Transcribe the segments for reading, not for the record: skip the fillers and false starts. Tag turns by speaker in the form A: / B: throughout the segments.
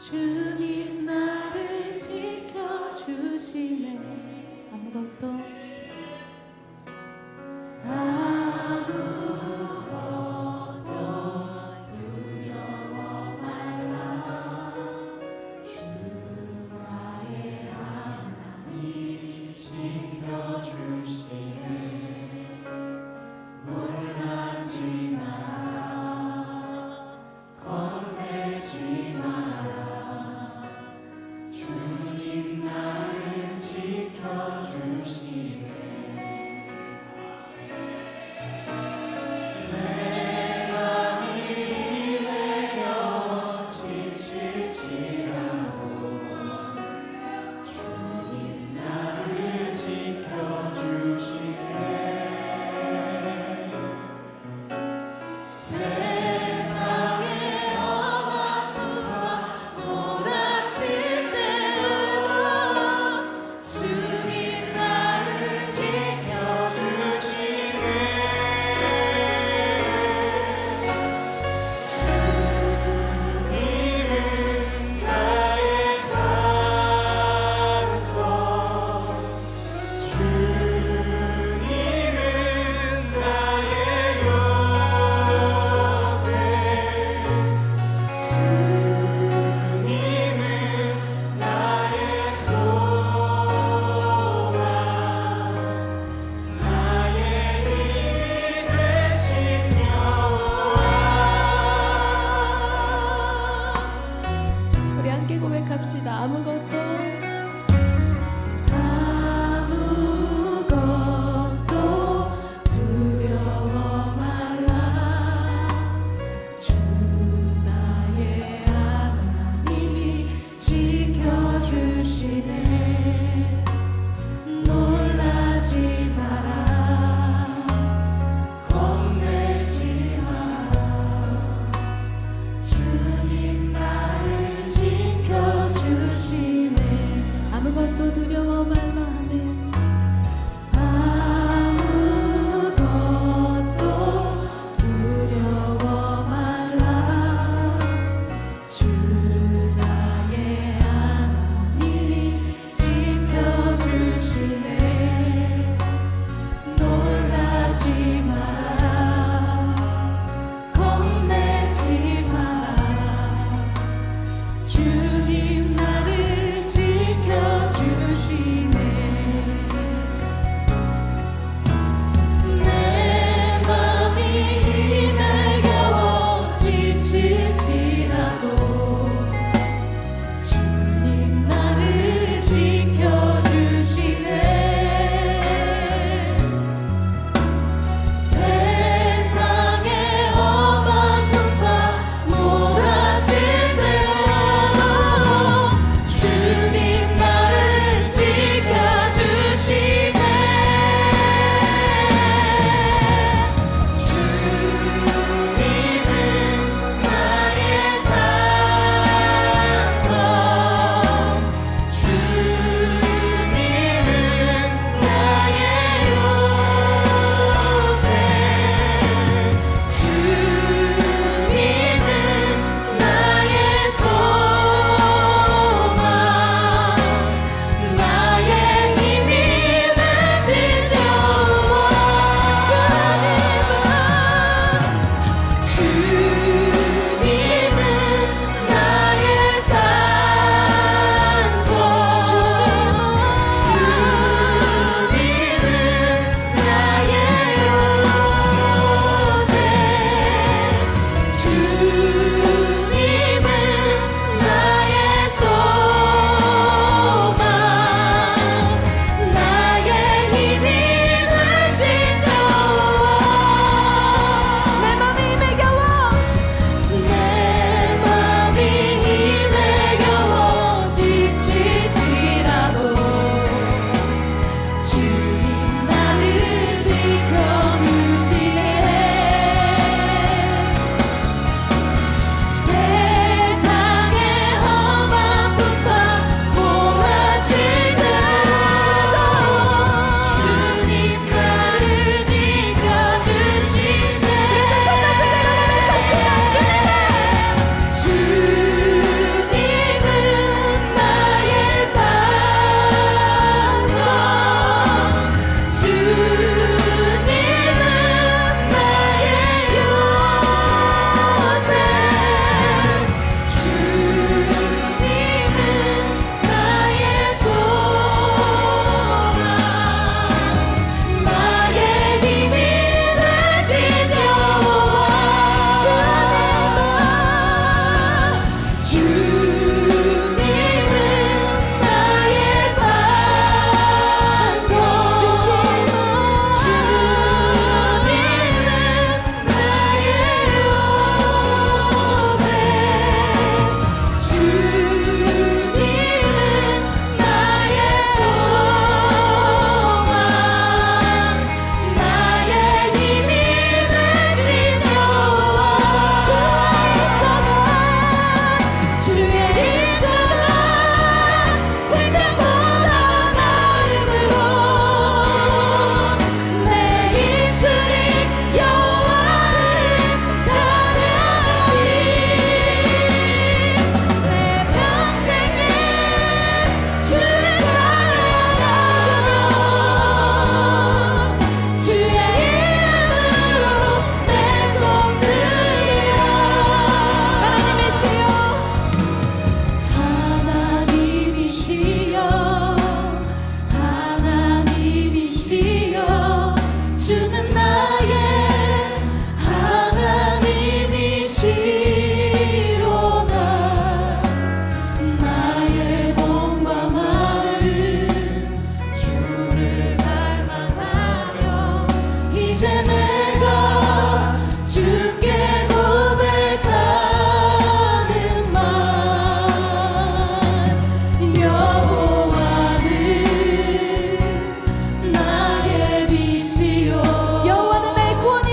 A: 주님 나를 지켜주시네. 아무것도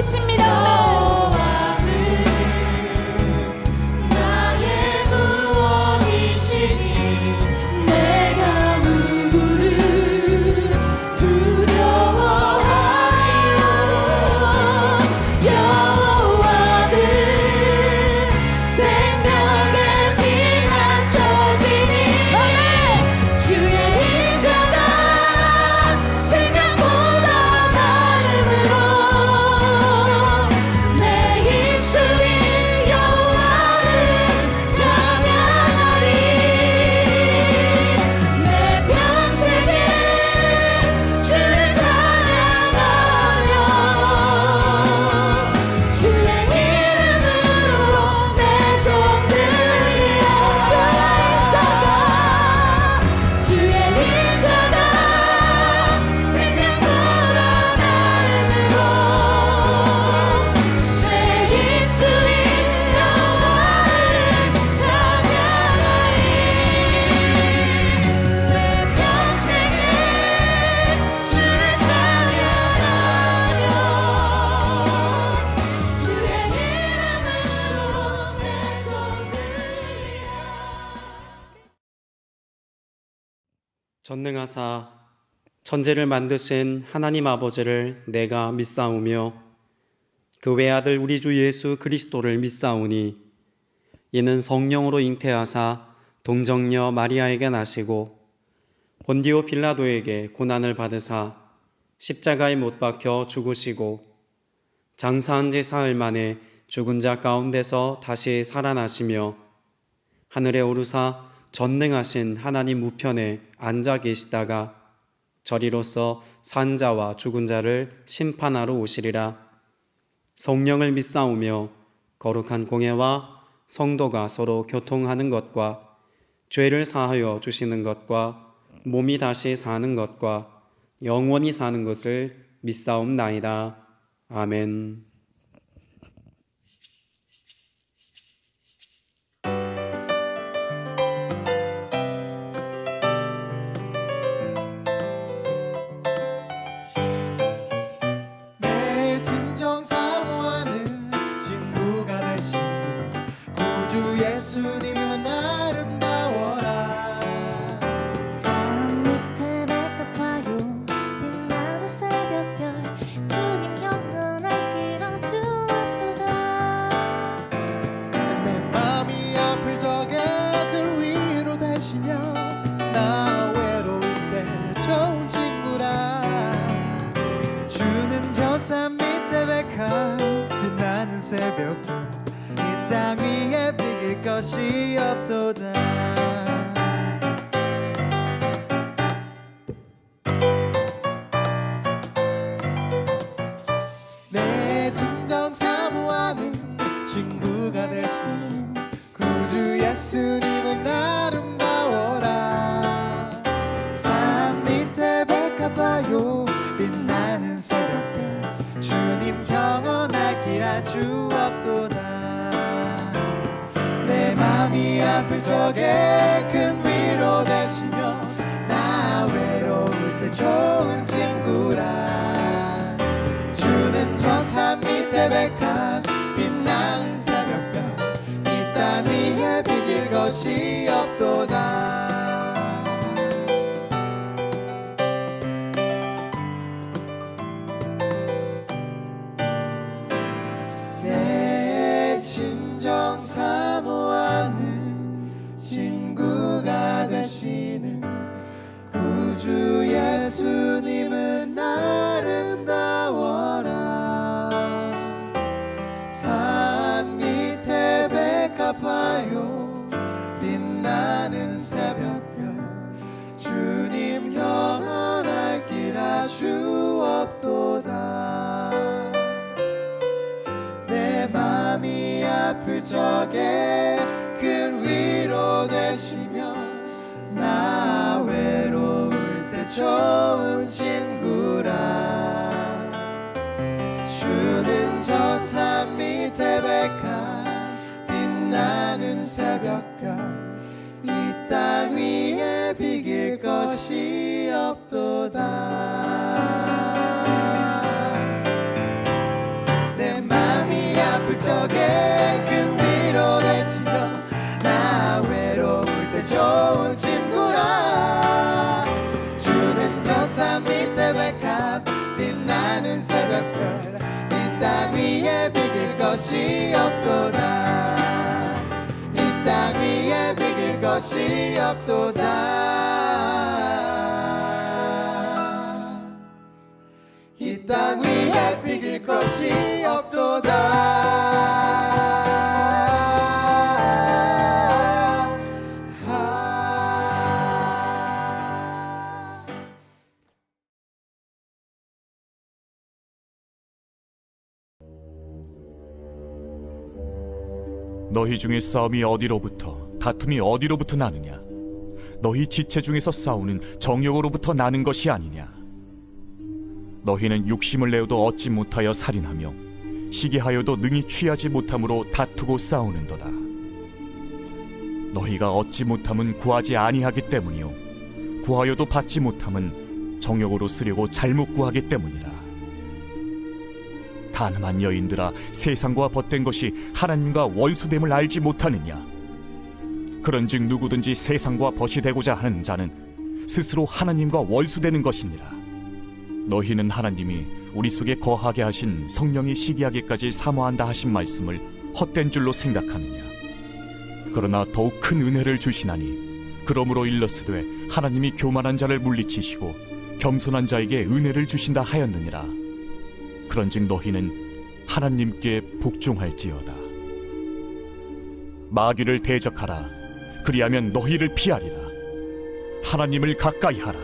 A: 계십니다.
B: 전능하사 천지를 만드신 하나님 아버지를 내가 믿사오며 그 외아들 우리 주 예수 그리스도를 믿사오니 이는 성령으로 잉태하사 동정녀 마리아에게 나시고 본디오 빌라도에게 고난을 받으사 십자가에 못 박혀 죽으시고 장사한 지 사흘 만에 죽은 자 가운데서 다시 살아나시며 하늘에 오르사 전능하신 하나님 우편에 앉아 계시다가 저리로서 산 자와 죽은 자를 심판하러 오시리라. 성령을 믿사오며 거룩한 공예와 성도가 서로 교통하는 것과 죄를 사하여 주시는 것과 몸이 다시 사는 것과 영원히 사는 것을 믿사옵나이다. 아멘.
C: 예수님은 아름다워라.
D: 산 밑에 백합화요 빛나는 새벽별 주님 영원한 길어 주옵도다.
C: 내 맘이 아플 적에 그 위로 되시며 나 외로울 때 좋은 친구라. 주는 저 산 밑에 백합 빛나는 새벽별 이 땅 위에 비길 것이 없도다. 내 진정 사모하는 친구가 되신 구주 예수님은 아름다워라. 산 밑에 백합화요 빛나는 새벽별 주님 영원할 길 아주 없도다. 내 맘이 아플 적에 큰 위로 되시며 나 외로울 때 좋은 친구라. 주는 저 산 밑에 백합 빛나는 새벽별 이 땅 위에 비길 것이 없도다. 내 진정 사모하는 친구가 되시는 구주 예수님은 아름다워라. 산 밑에 백합화요 빛나는 새벽별 주님 영원할 길 아주 없도다. 내 맘이 아플 적에 큰 위로 되시며 나 외로울 때 좋은 친구라. 주는 저 산 밑에 백합 빛나는 새벽별 이 땅 위에 비길 것이 없도다. 바쁠 적에 큰 위로 되시며 나 외로울 때 좋은 친구라. 주는 저 산 밑에 백합 빛나는 새벽별 이 땅 위에 비길 것이 없도다. 이 땅 위에 비길 것이 없도다. 이 땅 위에 비길 것이 없도다.
E: 너희 중에 싸움이 어디로부터 다툼이 어디로부터 나느냐? 너희 지체 중에서 싸우는 정욕으로부터 나는 것이 아니냐? 너희는 욕심을 내어도 얻지 못하여 살인하며 시기하여도 능히 취하지 못함으로 다투고 싸우는도다. 너희가 얻지 못함은 구하지 아니하기 때문이요 구하여도 받지 못함은 정욕으로 쓰려고 잘못 구하기 때문이라. 가늠한 여인들아, 세상과 벗된 것이 하나님과 원수됨을 알지 못하느냐? 그런즉 누구든지 세상과 벗이 되고자 하는 자는 스스로 하나님과 원수되는 것이니라. 너희는 하나님이 우리 속에 거하게 하신 성령이 시기하기까지 사모한다 하신 말씀을 헛된 줄로 생각하느냐? 그러나 더욱 큰 은혜를 주시나니 그러므로 일렀으되 하나님이 교만한 자를 물리치시고 겸손한 자에게 은혜를 주신다 하였느니라. 그런즉 너희는 하나님께 복종할지어다. 마귀를 대적하라. 그리하면 너희를 피하리라. 하나님을 가까이 하라.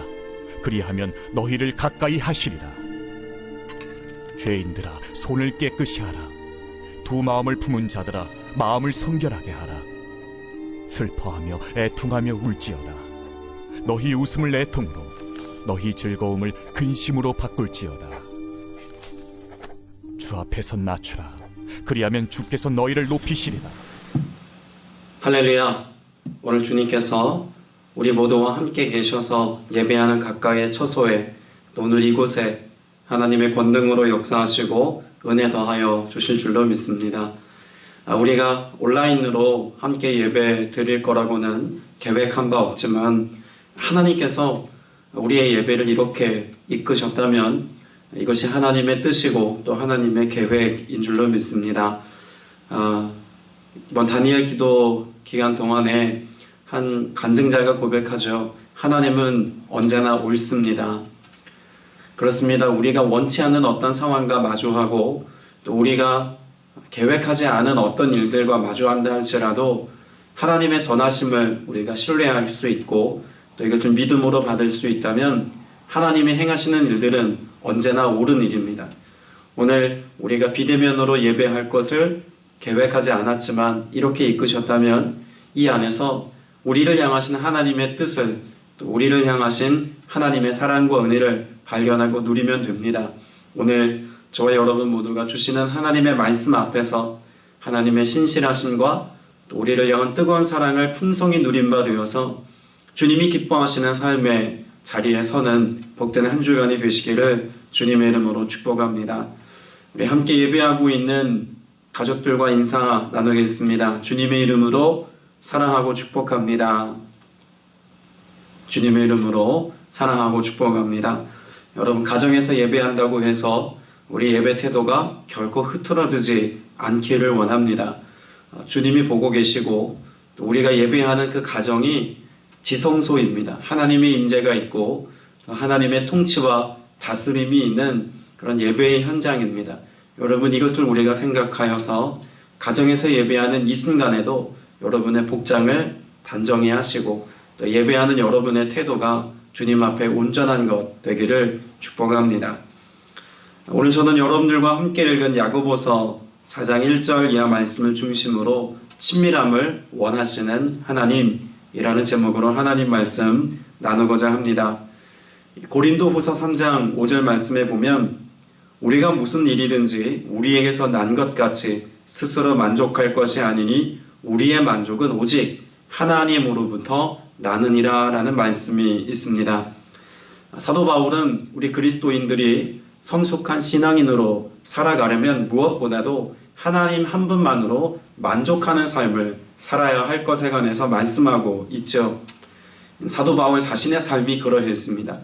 E: 그리하면 너희를 가까이 하시리라. 죄인들아, 손을 깨끗이 하라. 두 마음을 품은 자들아, 마음을 성결하게 하라. 슬퍼하며 애통하며 울지어다. 너희 웃음을 애통으로, 너희 즐거움을 근심으로 바꿀지어다. 주 앞에서 낮추라. 그리하면 주께서 너희를 높이시리라.
B: 할렐루야. 오늘 주님께서 우리 모두와 함께 계셔서 예배하는 각각의 처소에 또 오늘 이곳에 하나님의 권능으로 역사하시고 은혜 더하여 주실 줄로 믿습니다. 우리가 온라인으로 함께 예배 드릴 거라고는 계획한 바 없지만 하나님께서 우리의 예배를 이렇게 이끄셨다면 이것이 하나님의 뜻이고 또 하나님의 계획인 줄로 믿습니다. 이번 다니엘 기도 기간 동안에 한 간증자가 고백하죠. 하나님은 언제나 옳습니다. 그렇습니다. 우리가 원치 않는 어떤 상황과 마주하고 또 우리가 계획하지 않은 어떤 일들과 마주한다 할지라도 하나님의 선하심을 우리가 신뢰할 수 있고 또 이것을 믿음으로 받을 수 있다면 하나님이 행하시는 일들은 언제나 옳은 일입니다. 오늘 우리가 비대면으로 예배할 것을 계획하지 않았지만 이렇게 이끄셨다면 이 안에서 우리를 향하신 하나님의 뜻을 또 우리를 향하신 하나님의 사랑과 은혜를 발견하고 누리면 됩니다. 오늘 저와 여러분 모두가 주시는 하나님의 말씀 앞에서 하나님의 신실하심과 또 우리를 향한 뜨거운 사랑을 풍성히 누린 바 되어서 주님이 기뻐하시는 삶의 자리에 서는 복된 한 주간이 되시기를 주님의 이름으로 축복합니다. 우리 함께 예배하고 있는 가족들과 인사 나누겠습니다. 주님의 이름으로 사랑하고 축복합니다. 주님의 이름으로 사랑하고 축복합니다. 여러분, 가정에서 예배한다고 해서 우리 예배 태도가 결코 흐트러지지 않기를 원합니다. 주님이 보고 계시고 또 우리가 예배하는 그 가정이 지성소입니다. 하나님의 임재가 있고 하나님의 통치와 다스림이 있는 그런 예배의 현장입니다. 여러분, 이것을 우리가 생각하여서 가정에서 예배하는 이 순간에도 여러분의 복장을 단정히 하시고 또 예배하는 여러분의 태도가 주님 앞에 온전한 것 되기를 축복합니다. 오늘 저는 여러분들과 함께 읽은 야고보서 4장 1절 이하 말씀을 중심으로 친밀함을 원하시는 하나님이라는 제목으로 하나님 말씀 나누고자 합니다. 고린도후서 3장 5절 말씀에 보면 우리가 무슨 일이든지 우리에게서 난 것 같이 스스로 만족할 것이 아니니 우리의 만족은 오직 하나님으로부터 나느니라 라는 말씀이 있습니다. 사도 바울은 우리 그리스도인들이 성숙한 신앙인으로 살아가려면 무엇보다도 하나님 한 분만으로 만족하는 삶을 살아야 할 것에 관해서 말씀하고 있죠. 사도 바울 자신의 삶이 그러했습니다.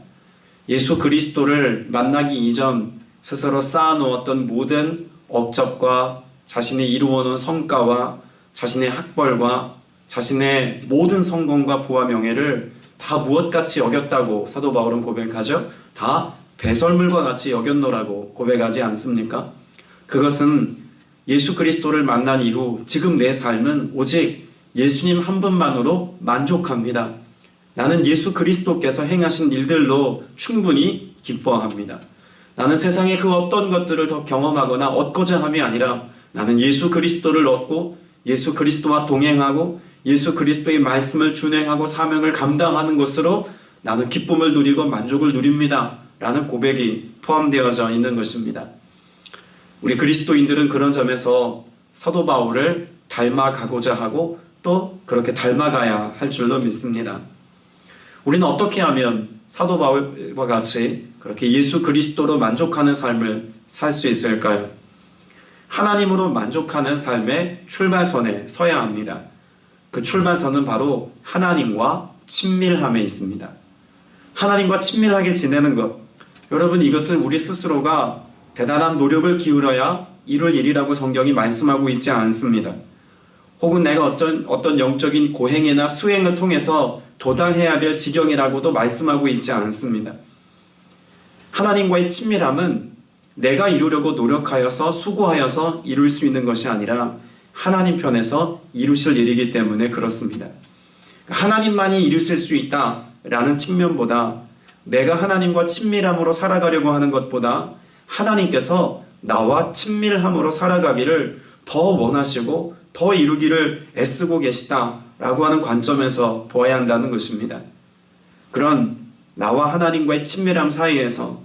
B: 예수 그리스도를 만나기 이전 스스로 쌓아놓았던 모든 업적과 자신이 이루어놓은 성과와 자신의 학벌과 자신의 모든 성공과 부와 명예를 다 무엇같이 여겼다고 사도 바울은 고백하죠. 다 배설물과 같이 여겼노라고 고백하지 않습니까? 그것은 예수 그리스도를 만난 이후 지금 내 삶은 오직 예수님 한 분만으로 만족합니다. 나는 예수 그리스도께서 행하신 일들로 충분히 기뻐합니다. 나는 세상의 그 어떤 것들을 더 경험하거나 얻고자 함이 아니라 나는 예수 그리스도를 얻고 예수 그리스도와 동행하고 예수 그리스도의 말씀을 준행하고 사명을 감당하는 것으로 나는 기쁨을 누리고 만족을 누립니다. 라는 고백이 포함되어져 있는 것입니다. 우리 그리스도인들은 그런 점에서 사도 바울을 닮아가고자 하고 또 그렇게 닮아가야 할 줄로 믿습니다. 우리는 어떻게 하면 사도 바울과 같이 그렇게 예수 그리스도로 만족하는 삶을 살 수 있을까요? 하나님으로 만족하는 삶의 출발선에 서야 합니다. 그 출발선은 바로 하나님과 친밀함에 있습니다. 하나님과 친밀하게 지내는 것, 여러분 이것은 우리 스스로가 대단한 노력을 기울여야 이룰 일이라고 성경이 말씀하고 있지 않습니다. 혹은 내가 어떤 영적인 고행이나 수행을 통해서 도달해야 될 지경이라고도 말씀하고 있지 않습니다. 하나님과의 친밀함은 내가 이루려고 노력하여서 수고하여서 이룰 수 있는 것이 아니라 하나님 편에서 이루실 일이기 때문에 그렇습니다. 하나님만이 이루실 수 있다라는 측면보다 내가 하나님과 친밀함으로 살아가려고 하는 것보다 하나님께서 나와 친밀함으로 살아가기를 더 원하시고 더 이루기를 애쓰고 계시다라고 하는 관점에서 보아야 한다는 것입니다. 그런 나와 하나님과의 친밀함 사이에서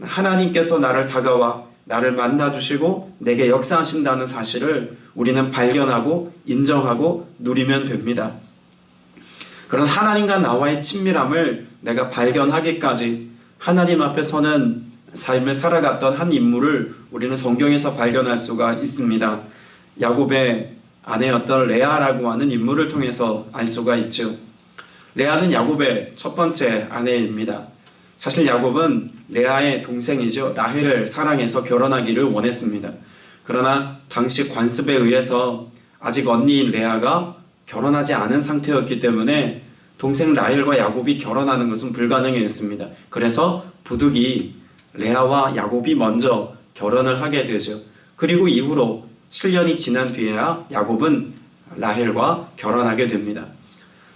B: 하나님께서 나를 다가와 나를 만나주시고 내게 역사하신다는 사실을 우리는 발견하고 인정하고 누리면 됩니다. 그런 하나님과 나와의 친밀함을 내가 발견하기까지 하나님 앞에 서는 삶을 살아갔던 한 인물을 우리는 성경에서 발견할 수가 있습니다. 야곱의 아내였던 레아라고 하는 인물을 통해서 알 수가 있죠. 레아는 야곱의 첫 번째 아내입니다. 사실 야곱은 레아의 동생이죠. 라헬을 사랑해서 결혼하기를 원했습니다. 그러나 당시 관습에 의해서 아직 언니인 레아가 결혼하지 않은 상태였기 때문에 동생 라헬과 야곱이 결혼하는 것은 불가능했습니다. 그래서 부득이 레아와 야곱이 먼저 결혼을 하게 되죠. 그리고 이후로 7년이 지난 뒤에야 야곱은 라헬과 결혼하게 됩니다.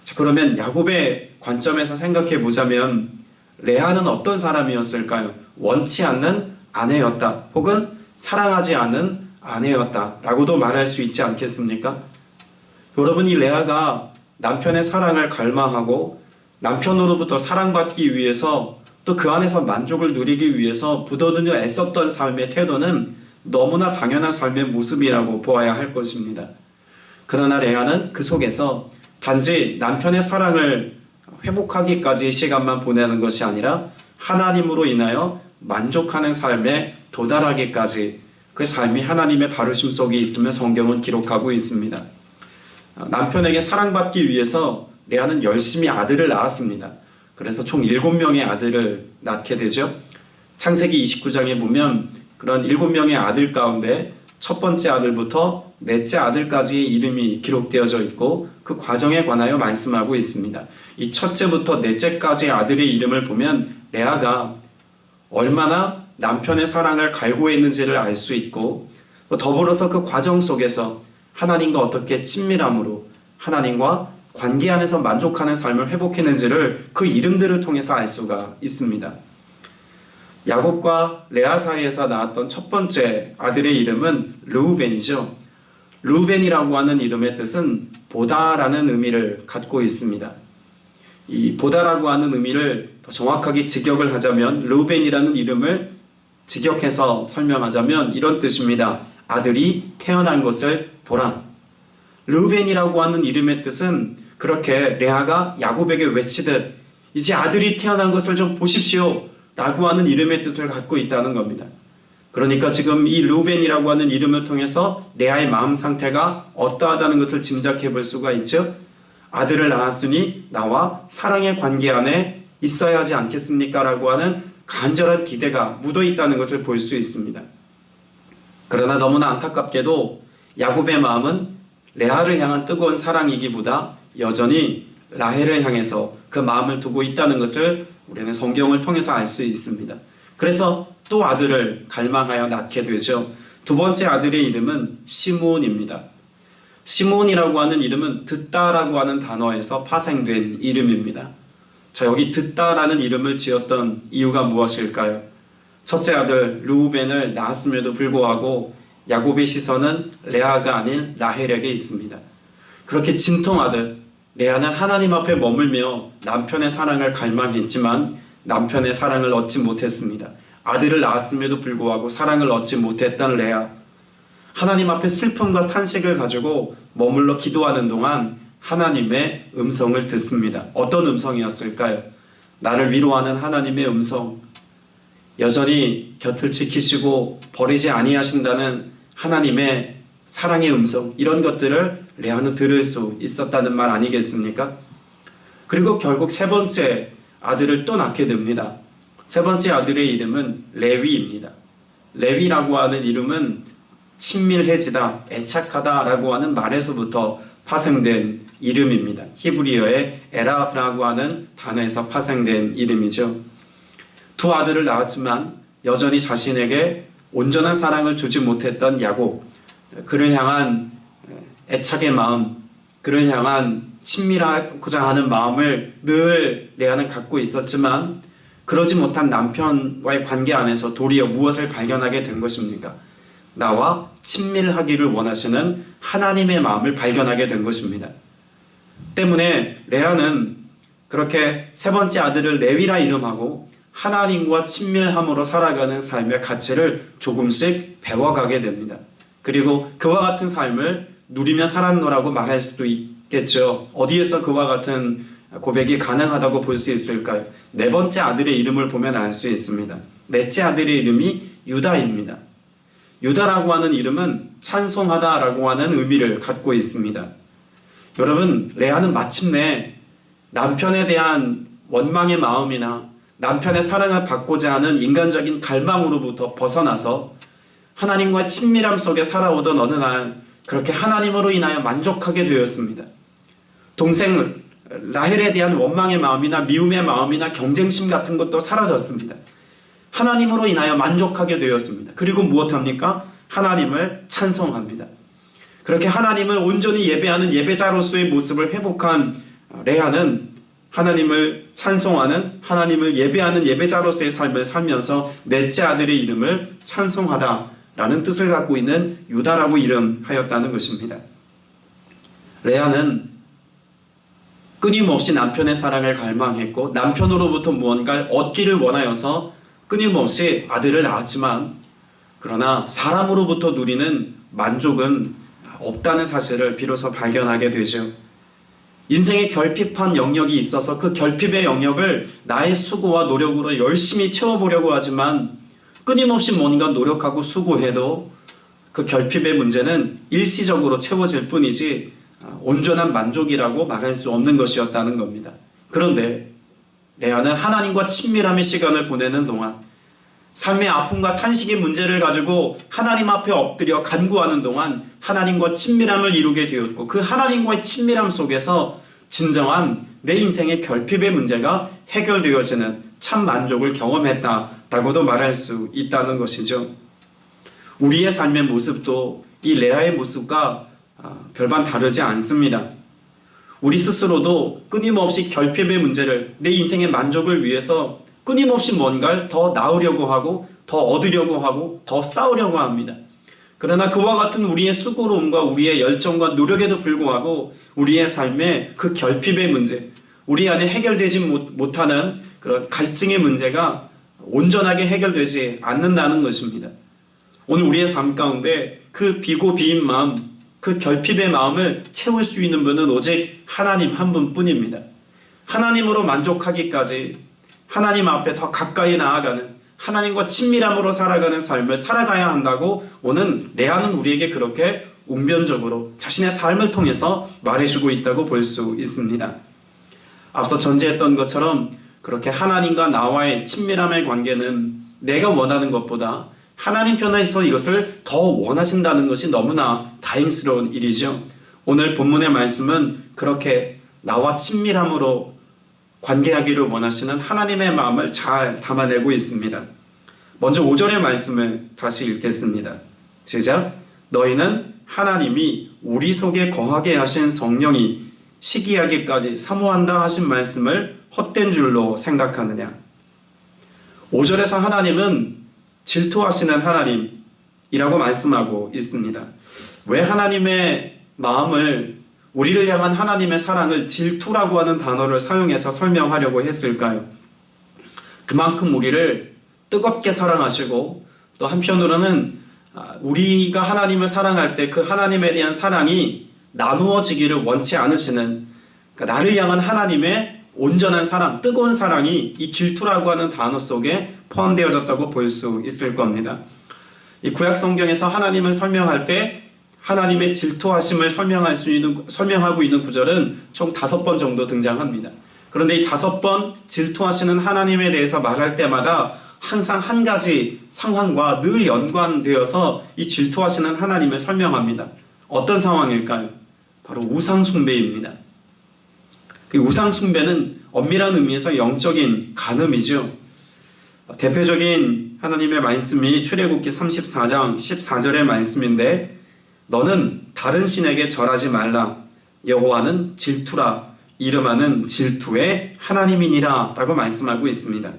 B: 자, 그러면 야곱의 관점에서 생각해 보자면 레아는 어떤 사람이었을까요? 원치 않는 아내였다. 혹은 사랑하지 않은 아내였다라고도 말할 수 있지 않겠습니까? 여러분, 이 레아가 남편의 사랑을 갈망하고 남편으로부터 사랑받기 위해서 또 그 안에서 만족을 누리기 위해서 부더듬어 애썼던 삶의 태도는 너무나 당연한 삶의 모습이라고 보아야 할 것입니다. 그러나 레아는 그 속에서 단지 남편의 사랑을 회복하기까지 시간만 보내는 것이 아니라 하나님으로 인하여 만족하는 삶에 도달하기까지 그 삶이 하나님의 다루심 속에 있으며 성경은 기록하고 있습니다. 남편에게 사랑받기 위해서 레아는 열심히 아들을 낳았습니다. 그래서 총 7명의 아들을 낳게 되죠. 창세기 29장에 보면 그런 7명의 아들 가운데 첫 번째 아들부터 넷째 아들까지의 이름이 기록되어져 있고 그 과정에 관하여 말씀하고 있습니다. 이 첫째부터 넷째까지의 아들의 이름을 보면 레아가 얼마나 남편의 사랑을 갈구했는지를 알 수 있고 더불어서 그 과정 속에서 하나님과 어떻게 친밀함으로 하나님과 관계 안에서 만족하는 삶을 회복했는지를 그 이름들을 통해서 알 수가 있습니다. 야곱과 레아 사이에서 나왔던 첫 번째 아들의 이름은 르우벤이죠. 르우벤이라고 하는 이름의 뜻은 보다라는 의미를 갖고 있습니다. 이 보다라고 하는 의미를 더 정확하게 직역을 하자면 르우벤이라는 이름을 직역해서 설명하자면 이런 뜻입니다. 아들이 태어난 것을 보라. 르우벤이라고 하는 이름의 뜻은 그렇게 레아가 야곱에게 외치듯 이제 아들이 태어난 것을 좀 보십시오 라고 하는 이름의 뜻을 갖고 있다는 겁니다. 그러니까 지금 이 루벤이라고 하는 이름을 통해서 레아의 마음 상태가 어떠하다는 것을 짐작해 볼 수가 있죠. 아들을 낳았으니 나와 사랑의 관계 안에 있어야 하지 않겠습니까? 라고 하는 간절한 기대가 묻어 있다는 것을 볼 수 있습니다. 그러나 너무나 안타깝게도 야곱의 마음은 레아를 향한 뜨거운 사랑이기보다 여전히 라헬을 향해서 그 마음을 두고 있다는 것을 우리는 성경을 통해서 알 수 있습니다. 그래서 또 아들을 갈망하여 낳게 되죠. 두 번째 아들의 이름은 시므온입니다. 시므온이라고 하는 이름은 듣다라고 하는 단어에서 파생된 이름입니다. 자, 여기 듣다라는 이름을 지었던 이유가 무엇일까요? 첫째 아들 르우벤을 낳았음에도 불구하고 야곱의 시선은 레아가 아닌 라헬에게 있습니다. 그렇게 진통하듯 레아는 하나님 앞에 머물며 남편의 사랑을 갈망했지만 남편의 사랑을 얻지 못했습니다. 아들을 낳았음에도 불구하고 사랑을 얻지 못했던 레아, 하나님 앞에 슬픔과 탄식을 가지고 머물러 기도하는 동안 하나님의 음성을 듣습니다. 어떤 음성이었을까요? 나를 위로하는 하나님의 음성, 여전히 곁을 지키시고 버리지 아니하신다는 하나님의 사랑의 음성, 이런 것들을 레아는 들을 수 있었다는 말 아니겠습니까? 그리고 결국 세 번째 아들을 또 낳게 됩니다. 세 번째 아들의 이름은 레위입니다. 레위라고 하는 이름은 친밀해지다, 애착하다라고 하는 말에서부터 파생된 이름입니다. 히브리어의 에라브라고 하는 단어에서 파생된 이름이죠. 두 아들을 낳았지만 여전히 자신에게 온전한 사랑을 주지 못했던 야곱, 그를 향한 애착의 마음, 그를 향한 친밀하고자 하는 마음을 늘 레아는 갖고 있었지만 그러지 못한 남편과의 관계 안에서 도리어 무엇을 발견하게 된 것입니까? 나와 친밀하기를 원하시는 하나님의 마음을 발견하게 된 것입니다. 때문에 레아는 그렇게 세 번째 아들을 레위라 이름하고 하나님과 친밀함으로 살아가는 삶의 가치를 조금씩 배워가게 됩니다. 그리고 그와 같은 삶을 누리며 살았노라고 말할 수도 있겠죠. 어디에서 그와 같은 고백이 가능하다고 볼 수 있을까요? 네 번째 아들의 이름을 보면 알 수 있습니다. 넷째 아들의 이름이 유다입니다. 유다라고 하는 이름은 찬송하다라고 하는 의미를 갖고 있습니다. 여러분, 레아는 마침내 남편에 대한 원망의 마음이나 남편의 사랑을 받고자 하는 인간적인 갈망으로부터 벗어나서 하나님과 친밀함 속에 살아오던 어느 날 그렇게 하나님으로 인하여 만족하게 되었습니다. 동생 라헬에 대한 원망의 마음이나 미움의 마음이나 경쟁심 같은 것도 사라졌습니다. 하나님으로 인하여 만족하게 되었습니다. 그리고 무엇합니까? 하나님을 찬송합니다. 그렇게 하나님을 온전히 예배하는 예배자로서의 모습을 회복한 레아는 하나님을 찬송하는, 하나님을 예배하는 예배자로서의 삶을 살면서 넷째 아들의 이름을 찬송하다라는 뜻을 갖고 있는 유다라고 이름하였다는 것입니다. 레아는 끊임없이 남편의 사랑을 갈망했고 남편으로부터 무언가를 얻기를 원하여서 끊임없이 아들을 낳았지만 그러나 사람으로부터 누리는 만족은 없다는 사실을 비로소 발견하게 되죠. 인생의 결핍한 영역이 있어서 그 결핍의 영역을 나의 수고와 노력으로 열심히 채워보려고 하지만 끊임없이 뭔가 노력하고 수고해도 그 결핍의 문제는 일시적으로 채워질 뿐이지 온전한 만족이라고 말할 수 없는 것이었다는 겁니다. 그런데 레아는 하나님과 친밀함의 시간을 보내는 동안 삶의 아픔과 탄식의 문제를 가지고 하나님 앞에 엎드려 간구하는 동안 하나님과 친밀함을 이루게 되었고 그 하나님과의 친밀함 속에서 진정한 내 인생의 결핍의 문제가 해결되어지는 참 만족을 경험했다라고도 말할 수 있다는 것이죠. 우리의 삶의 모습도 이 레아의 모습과 별반 다르지 않습니다. 우리 스스로도 끊임없이 결핍의 문제를, 내 인생의 만족을 위해서 끊임없이 뭔가를 더 낳으려고 하고 더 얻으려고 하고 더 쌓으려고 합니다. 그러나 그와 같은 우리의 수고로움과 우리의 열정과 노력에도 불구하고 우리의 삶의 그 결핍의 문제, 우리 안에 해결되지 못하는 그런 갈증의 문제가 온전하게 해결되지 않는다는 것입니다. 오늘 우리의 삶 가운데 그 비고 비인 마음, 그 결핍의 마음을 채울 수 있는 분은 오직 하나님 한 분뿐입니다. 하나님으로 만족하기까지 하나님 앞에 더 가까이 나아가는, 하나님과 친밀함으로 살아가는 삶을 살아가야 한다고 오늘 레아는 우리에게 그렇게 웅변적으로 자신의 삶을 통해서 말해주고 있다고 볼 수 있습니다. 앞서 전제했던 것처럼 그렇게 하나님과 나와의 친밀함의 관계는 내가 원하는 것보다 하나님 편에서 이것을 더 원하신다는 것이 너무나 다행스러운 일이죠. 오늘 본문의 말씀은 그렇게 나와 친밀함으로 관계하기를 원하시는 하나님의 마음을 잘 담아내고 있습니다. 먼저 5절의 말씀을 다시 읽겠습니다. 시작. 너희는 하나님이 우리 속에 거하게 하신 성령이 시기하기까지 사모한다 하신 말씀을 헛된 줄로 생각하느냐. 5절에서 하나님은 질투하시는 하나님이라고 말씀하고 있습니다. 왜 하나님의 마음을, 우리를 향한 하나님의 사랑을 질투라고 하는 단어를 사용해서 설명하려고 했을까요? 그만큼 우리를 뜨겁게 사랑하시고 또 한편으로는 우리가 하나님을 사랑할 때 그 하나님에 대한 사랑이 나누어지기를 원치 않으시는, 그러니까 나를 향한 하나님의 온전한 사랑, 뜨거운 사랑이 이 질투라고 하는 단어 속에 포함되어졌다고 볼 수 있을 겁니다. 이 구약 성경에서 하나님을 설명할 때 하나님의 질투하심을 설명하고 있는 구절은 총 5번 정도 등장합니다. 그런데 이 5번 질투하시는 하나님에 대해서 말할 때마다 항상 한 가지 상황과 늘 연관되어서 이 질투하시는 하나님을 설명합니다. 어떤 상황일까요? 바로 우상숭배입니다. 그 우상숭배는 엄밀한 의미에서 영적인 간음이죠. 대표적인 하나님의 말씀이 출애굽기 34장 14절의 말씀인데, 너는 다른 신에게 절하지 말라. 여호와는 질투라. 이름하는 질투의 하나님이니라 라고 말씀하고 있습니다.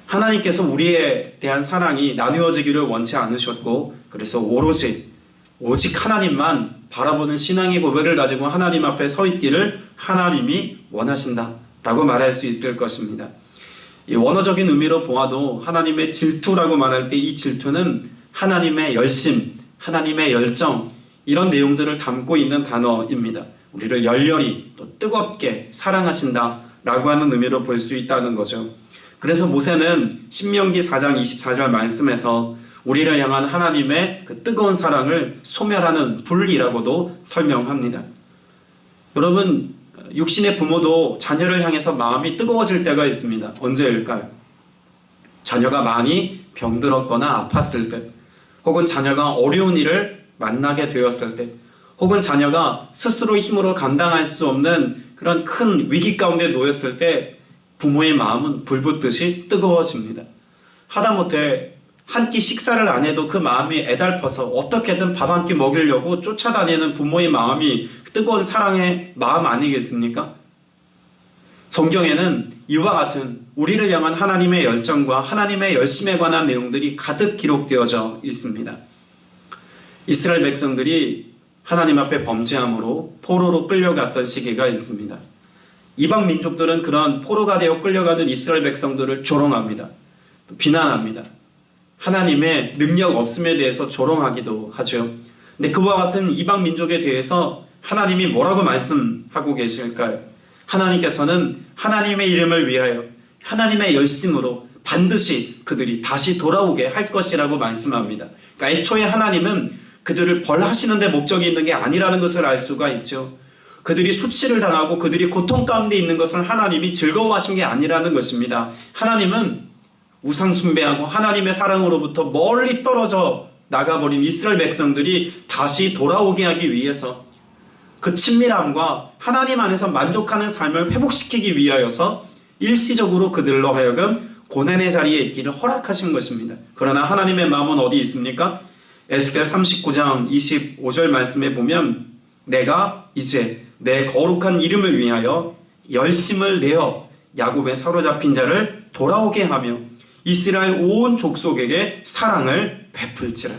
B: 하나님께서 우리에 대한 사랑이 나누어지기를 원치 않으셨고, 그래서 오직 하나님만 바라보는 신앙의 고백을 가지고 하나님 앞에 서 있기를 하나님이 원하신다 라고 말할 수 있을 것입니다. 이 원어적인 의미로 보아도 하나님의 질투라고 말할 때 이 질투는 하나님의 열심, 하나님의 열정, 이런 내용들을 담고 있는 단어입니다. 우리를 열렬히 또 뜨겁게 사랑하신다 라고 하는 의미로 볼 수 있다는 거죠. 그래서 모세는 신명기 4장 24절 말씀에서 우리를 향한 하나님의 그 뜨거운 사랑을 소멸하는 불이라고도 설명합니다. 여러분, 육신의 부모도 자녀를 향해서 마음이 뜨거워질 때가 있습니다. 언제일까요? 자녀가 많이 병들었거나 아팠을 때, 혹은 자녀가 어려운 일을 만나게 되었을 때, 혹은 자녀가 스스로 힘으로 감당할 수 없는 그런 큰 위기 가운데 놓였을 때 부모의 마음은 불붙듯이 뜨거워집니다. 하다못해 한 끼 식사를 안 해도 그 마음이 애달퍼서 어떻게든 밥 한 끼 먹이려고 쫓아다니는 부모의 마음이 뜨거운 사랑의 마음 아니겠습니까? 성경에는 이와 같은 우리를 향한 하나님의 열정과 하나님의 열심에 관한 내용들이 가득 기록되어져 있습니다. 이스라엘 백성들이 하나님 앞에 범죄함으로 포로로 끌려갔던 시기가 있습니다. 이방 민족들은 그런 포로가 되어 끌려가던 이스라엘 백성들을 조롱합니다. 비난합니다. 하나님의 능력 없음에 대해서 조롱하기도 하죠. 근데 그와 같은 이방 민족에 대해서 하나님이 뭐라고 말씀하고 계실까요? 하나님께서는 하나님의 이름을 위하여 하나님의 열심으로 반드시 그들이 다시 돌아오게 할 것이라고 말씀합니다. 그러니까 애초에 하나님은 그들을 벌하시는 데 목적이 있는 게 아니라는 것을 알 수가 있죠. 그들이 수치를 당하고 그들이 고통 가운데 있는 것을 하나님이 즐거워하신 게 아니라는 것입니다. 하나님은 우상 숭배하고 하나님의 사랑으로부터 멀리 떨어져 나가버린 이스라엘 백성들이 다시 돌아오게 하기 위해서 그 친밀함과 하나님 안에서 만족하는 삶을 회복시키기 위하여서 일시적으로 그들로 하여금 고난의 자리에 있기를 허락하신 것입니다. 그러나 하나님의 마음은 어디 있습니까? 에스겔 39장 25절 말씀에 보면 내가 이제 내 거룩한 이름을 위하여 열심을 내어 야곱의 사로잡힌 자를 돌아오게 하며 이스라엘 온 족속에게 사랑을 베풀지라.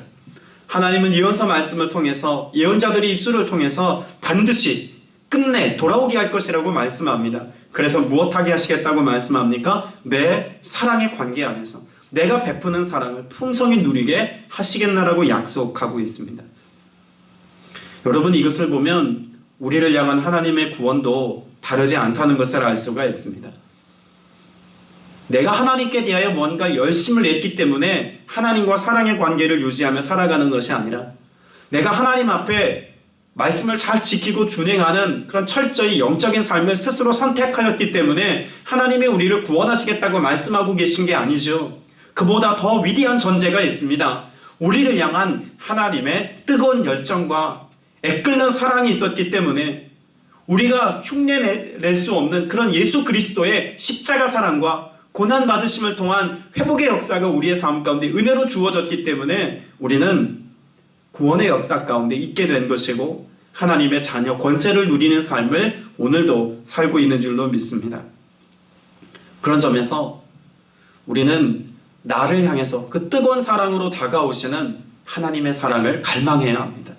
B: 하나님은 예언서 말씀을 통해서 예언자들의 입술을 통해서 반드시 끝내 돌아오게 할 것이라고 말씀합니다. 그래서 무엇하게 하시겠다고 말씀합니까? 내 사랑의 관계 안에서 내가 베푸는 사랑을 풍성히 누리게 하시겠나라고 약속하고 있습니다. 여러분, 이것을 보면 우리를 향한 하나님의 구원도 다르지 않다는 것을 알 수가 있습니다. 내가 하나님께 대하여 뭔가 열심을 냈기 때문에 하나님과 사랑의 관계를 유지하며 살아가는 것이 아니라 내가 하나님 앞에 말씀을 잘 지키고 준행하는 그런 철저히 영적인 삶을 스스로 선택하였기 때문에 하나님이 우리를 구원하시겠다고 말씀하고 계신 게 아니죠. 그보다 더 위대한 전제가 있습니다. 우리를 향한 하나님의 뜨거운 열정과 애끓는 사랑이 있었기 때문에 우리가 흉내낼 수 없는 그런 예수 그리스도의 십자가 사랑과 고난받으심을 통한 회복의 역사가 우리의 삶 가운데 은혜로 주어졌기 때문에 우리는 구원의 역사 가운데 있게 된 것이고 하나님의 자녀 권세를 누리는 삶을 오늘도 살고 있는 줄로 믿습니다. 그런 점에서 우리는 나를 향해서 그 뜨거운 사랑으로 다가오시는 하나님의 사랑을 갈망해야 합니다.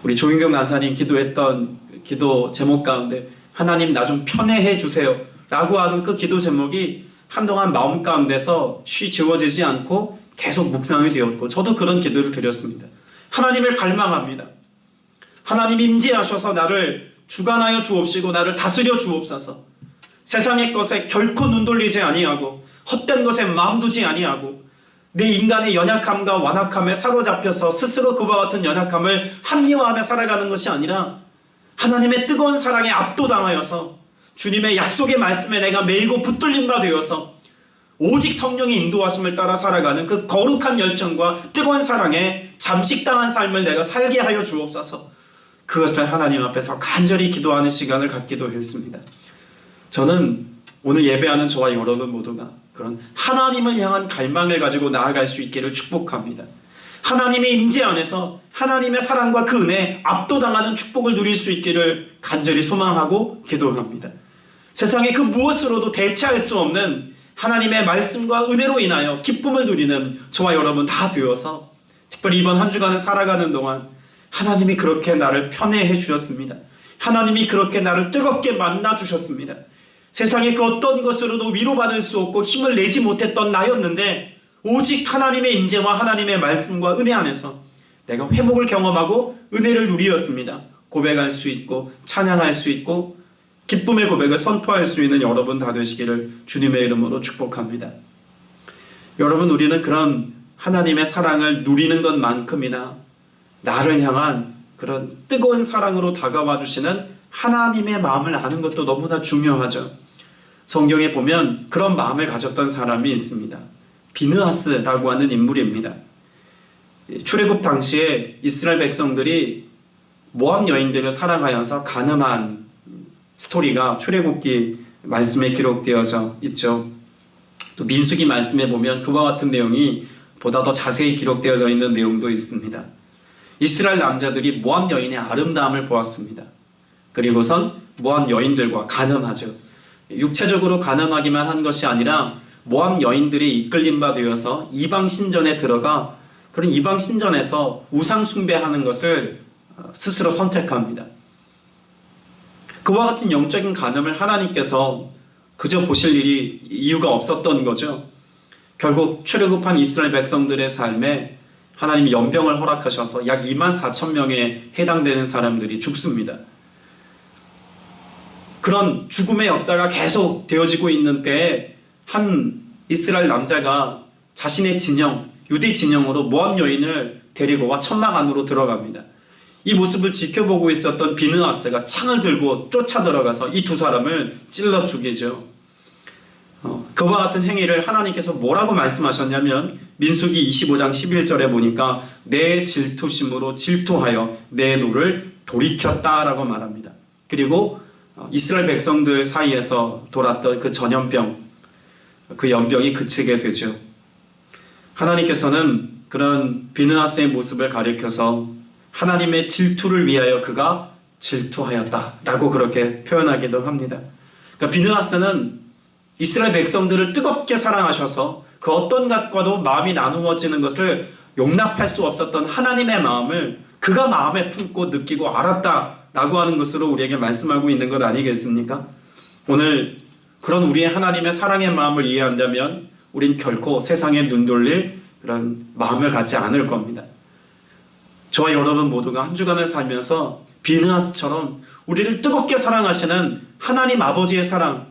B: 우리 조인경 간사님 기도했던 기도 제목 가운데 하나님 나 좀 편애해 주세요 라고 하는 그 기도 제목이 한동안 마음 가운데서 쉬 지워지지 않고 계속 묵상이 되었고 저도 그런 기도를 드렸습니다. 하나님을 갈망합니다. 하나님 임재하셔서 나를 주관하여 주옵시고 나를 다스려 주옵소서. 세상의 것에 결코 눈 돌리지 아니하고 헛된 것에 마음 두지 아니하고 내 인간의 연약함과 완악함에 사로잡혀서 스스로 그와 같은 연약함을 합리화하며 살아가는 것이 아니라 하나님의 뜨거운 사랑에 압도당하여서 주님의 약속의 말씀에 내가 매이고 붙들린 바 되어서 오직 성령의 인도하심을 따라 살아가는 그 거룩한 열정과 뜨거운 사랑에 잠식당한 삶을 내가 살게 하여 주옵소서. 그것을 하나님 앞에서 간절히 기도하는 시간을 갖기도 했습니다. 저는 오늘 예배하는 저와 여러분 모두가 그런 하나님을 향한 갈망을 가지고 나아갈 수 있기를 축복합니다. 하나님의 임재 안에서 하나님의 사랑과 그 은혜에 압도당하는 축복을 누릴 수 있기를 간절히 소망하고 기도합니다. 세상의 그 무엇으로도 대체할 수 없는 하나님의 말씀과 은혜로 인하여 기쁨을 누리는 저와 여러분 다 되어서 특별히 이번 한 주간을 살아가는 동안 하나님이 그렇게 나를 편애해 주셨습니다. 하나님이 그렇게 나를 뜨겁게 만나 주셨습니다. 세상의 그 어떤 것으로도 위로받을 수 없고 힘을 내지 못했던 나였는데 오직 하나님의 임재와 하나님의 말씀과 은혜 안에서 내가 회복을 경험하고 은혜를 누리었습니다. 고백할 수 있고 찬양할 수 있고 기쁨의 고백을 선포할 수 있는 여러분 다 되시기를 주님의 이름으로 축복합니다. 여러분, 우리는 그런 하나님의 사랑을 누리는 것만큼이나 나를 향한 그런 뜨거운 사랑으로 다가와 주시는 하나님의 마음을 아는 것도 너무나 중요하죠. 성경에 보면 그런 마음을 가졌던 사람이 있습니다. 비느하스라고 하는 인물입니다. 출애굽 당시에 이스라엘 백성들이 모압 여인들을 사랑하여서 간음한 스토리가 출애굽기 말씀에 기록되어져 있죠. 또 민수기 말씀에 보면 그와 같은 내용이 보다 더 자세히 기록되어져 있는 내용도 있습니다. 이스라엘 남자들이 모압 여인의 아름다움을 보았습니다. 그리고선 모압 여인들과 간음하죠. 육체적으로 간음하기만 한 것이 아니라 모압 여인들이 이끌린 바 되어서 이방 신전에 들어가 그런 이방 신전에서 우상 숭배하는 것을 스스로 선택합니다. 그와 같은 영적인 간음을 하나님께서 그저 보실 이유가 없었던 거죠. 결국 출애굽한 이스라엘 백성들의 삶에 하나님이 연병을 허락하셔서 약 24,000명에 해당되는 사람들이 죽습니다. 그런 죽음의 역사가 계속 되어지고 있는 때에 한 이스라엘 남자가 자신의 진영, 유대 진영으로 모압 여인을 데리고 와 천막 안으로 들어갑니다. 이 모습을 지켜보고 있었던 비느하스가 창을 들고 쫓아 들어가서 이 두 사람을 찔러 죽이죠. 그와 같은 행위를 하나님께서 뭐라고 말씀하셨냐면 민수기 25장 11절에 보니까 내 질투심으로 질투하여 내 노를 돌이켰다라고 말합니다. 그리고 이스라엘 백성들 사이에서 돌았던 그 전염병, 그 연병이 그치게 되죠. 하나님께서는 그런 비느하스의 모습을 가리켜서 하나님의 질투를 위하여 그가 질투하였다라고 그렇게 표현하기도 합니다. 그러니까 비느하스는 이스라엘 백성들을 뜨겁게 사랑하셔서 그 어떤 것과도 마음이 나누어지는 것을 용납할 수 없었던 하나님의 마음을 그가 마음에 품고 느끼고 알았다라고 하는 것으로 우리에게 말씀하고 있는 것 아니겠습니까? 오늘 그런 우리의 하나님의 사랑의 마음을 이해한다면 우린 결코 세상에 눈 돌릴 그런 마음을 갖지 않을 겁니다. 저와 여러분 모두가 한 주간을 살면서 비느하스처럼 우리를 뜨겁게 사랑하시는 하나님 아버지의 사랑,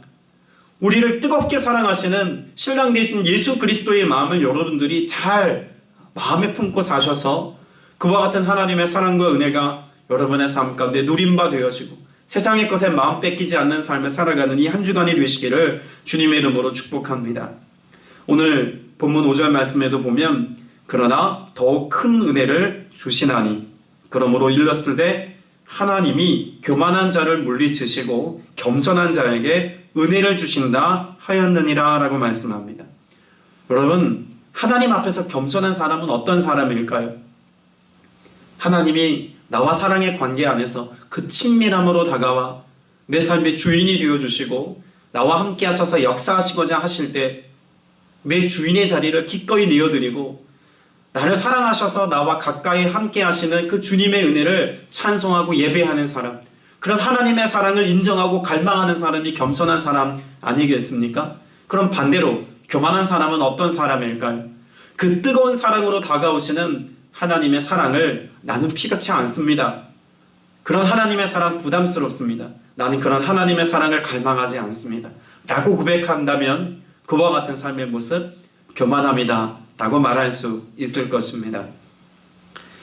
B: 우리를 뜨겁게 사랑하시는 신랑 되신 예수 그리스도의 마음을 여러분들이 잘 마음에 품고 사셔서 그와 같은 하나님의 사랑과 은혜가 여러분의 삶 가운데 누림바 되어지고 세상의 것에 마음 뺏기지 않는 삶을 살아가는 이 한 주간이 되시기를 주님의 이름으로 축복합니다. 오늘 본문 5절 말씀에도 보면 그러나 더욱 큰 은혜를 주시나니 그러므로 일렀을 때 하나님이 교만한 자를 물리치시고 겸손한 자에게 은혜를 주신다 하였느니라 라고 말씀합니다. 여러분, 하나님 앞에서 겸손한 사람은 어떤 사람일까요? 하나님이 나와 사랑의 관계 안에서 그 친밀함으로 다가와 내 삶의 주인이 되어주시고 나와 함께 하셔서 역사하시고자 하실 때 내 주인의 자리를 기꺼이 내어드리고 나를 사랑하셔서 나와 가까이 함께 하시는 그 주님의 은혜를 찬송하고 예배하는 사람, 그런 하나님의 사랑을 인정하고 갈망하는 사람이 겸손한 사람 아니겠습니까? 그럼 반대로 교만한 사람은 어떤 사람일까요? 그 뜨거운 사랑으로 다가오시는 하나님의 사랑을 나는 피같이 않습니다. 그런 하나님의 사랑 부담스럽습니다. 나는 그런 하나님의 사랑을 갈망하지 않습니다. 라고 고백한다면 그와 같은 삶의 모습 교만합니다 라고 말할 수 있을 것입니다.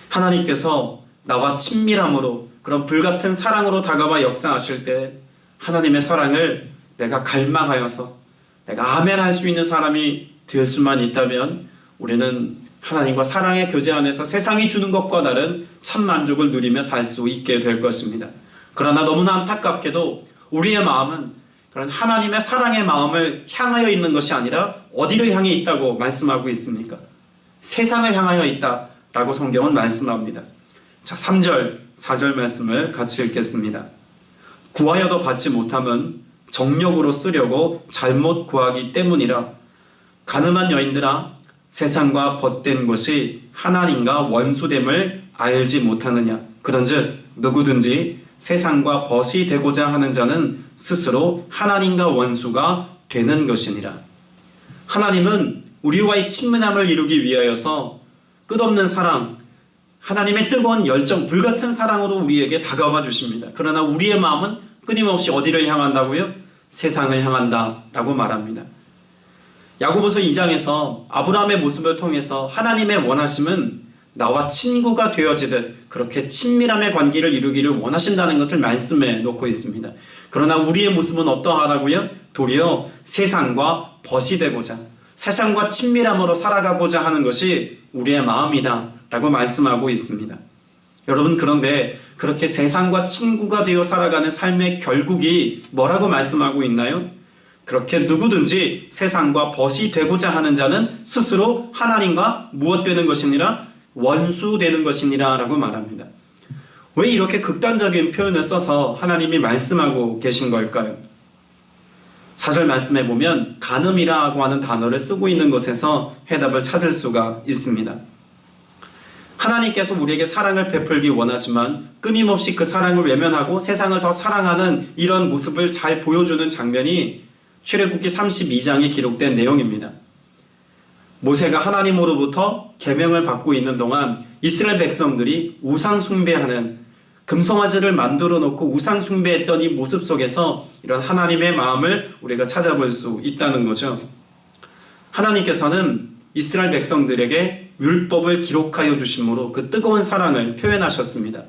B: 하나님께서 나와 친밀함으로 그런 불같은 사랑으로 다가와 역사하실 때 하나님의 사랑을 내가 갈망하여서 내가 아멘 할 수 있는 사람이 될 수만 있다면 우리는 하나님과 사랑의 교제 안에서 세상이 주는 것과 다른 참 만족을 누리며 살 수 있게 될 것입니다. 그러나 너무나 안타깝게도 우리의 마음은 그런 하나님의 사랑의 마음을 향하여 있는 것이 아니라 어디를 향해 있다고 말씀하고 있습니까? 세상을 향하여 있다라고 성경은 말씀합니다. 자, 3절, 4절 말씀을 같이 읽겠습니다. 구하여도 받지 못함은 정욕으로 쓰려고 잘못 구하기 때문이라. 가늠한 여인들아, 세상과 벗된 것이 하나님과 원수됨을 알지 못하느냐. 그런즉 누구든지 세상과 벗이 되고자 하는 자는 스스로 하나님과 원수가 되는 것이니라. 하나님은 우리와의 친밀함을 이루기 위하여서 끝없는 사랑, 하나님의 뜨거운 열정, 불같은 사랑으로 우리에게 다가와 주십니다. 그러나 우리의 마음은 끊임없이 어디를 향한다고요? 세상을 향한다 라고 말합니다. 야고보서 2장에서 아브라함의 모습을 통해서 하나님의 원하심은 나와 친구가 되어지듯 그렇게 친밀함의 관계를 이루기를 원하신다는 것을 말씀해 놓고 있습니다. 그러나 우리의 모습은 어떠하다고요? 도리어 세상과 벗이 되고자, 세상과 친밀함으로 살아가고자 하는 것이 우리의 마음이다 라고 말씀하고 있습니다. 여러분, 그런데 그렇게 세상과 친구가 되어 살아가는 삶의 결국이 뭐라고 말씀하고 있나요? 그렇게 누구든지 세상과 벗이 되고자 하는 자는 스스로 하나님과 무엇 되는 것이니라? 원수 되는 것이니라 라고 말합니다. 왜 이렇게 극단적인 표현을 써서 하나님이 말씀하고 계신 걸까요? 4절 말씀해 보면 간음이라고 하는 단어를 쓰고 있는 것에서 해답을 찾을 수가 있습니다. 하나님께서 우리에게 사랑을 베풀기 원하지만 끊임없이 그 사랑을 외면하고 세상을 더 사랑하는 이런 모습을 잘 보여주는 장면이 출애굽기 32장에 기록된 내용입니다. 모세가 하나님으로부터 계명을 받고 있는 동안 이스라엘 백성들이 우상 숭배하는 금송아지를 만들어 놓고 우상 숭배했던 이 모습 속에서 이런 하나님의 마음을 우리가 찾아볼 수 있다는 거죠. 하나님께서는 이스라엘 백성들에게 율법을 기록하여 주심으로 그 뜨거운 사랑을 표현하셨습니다.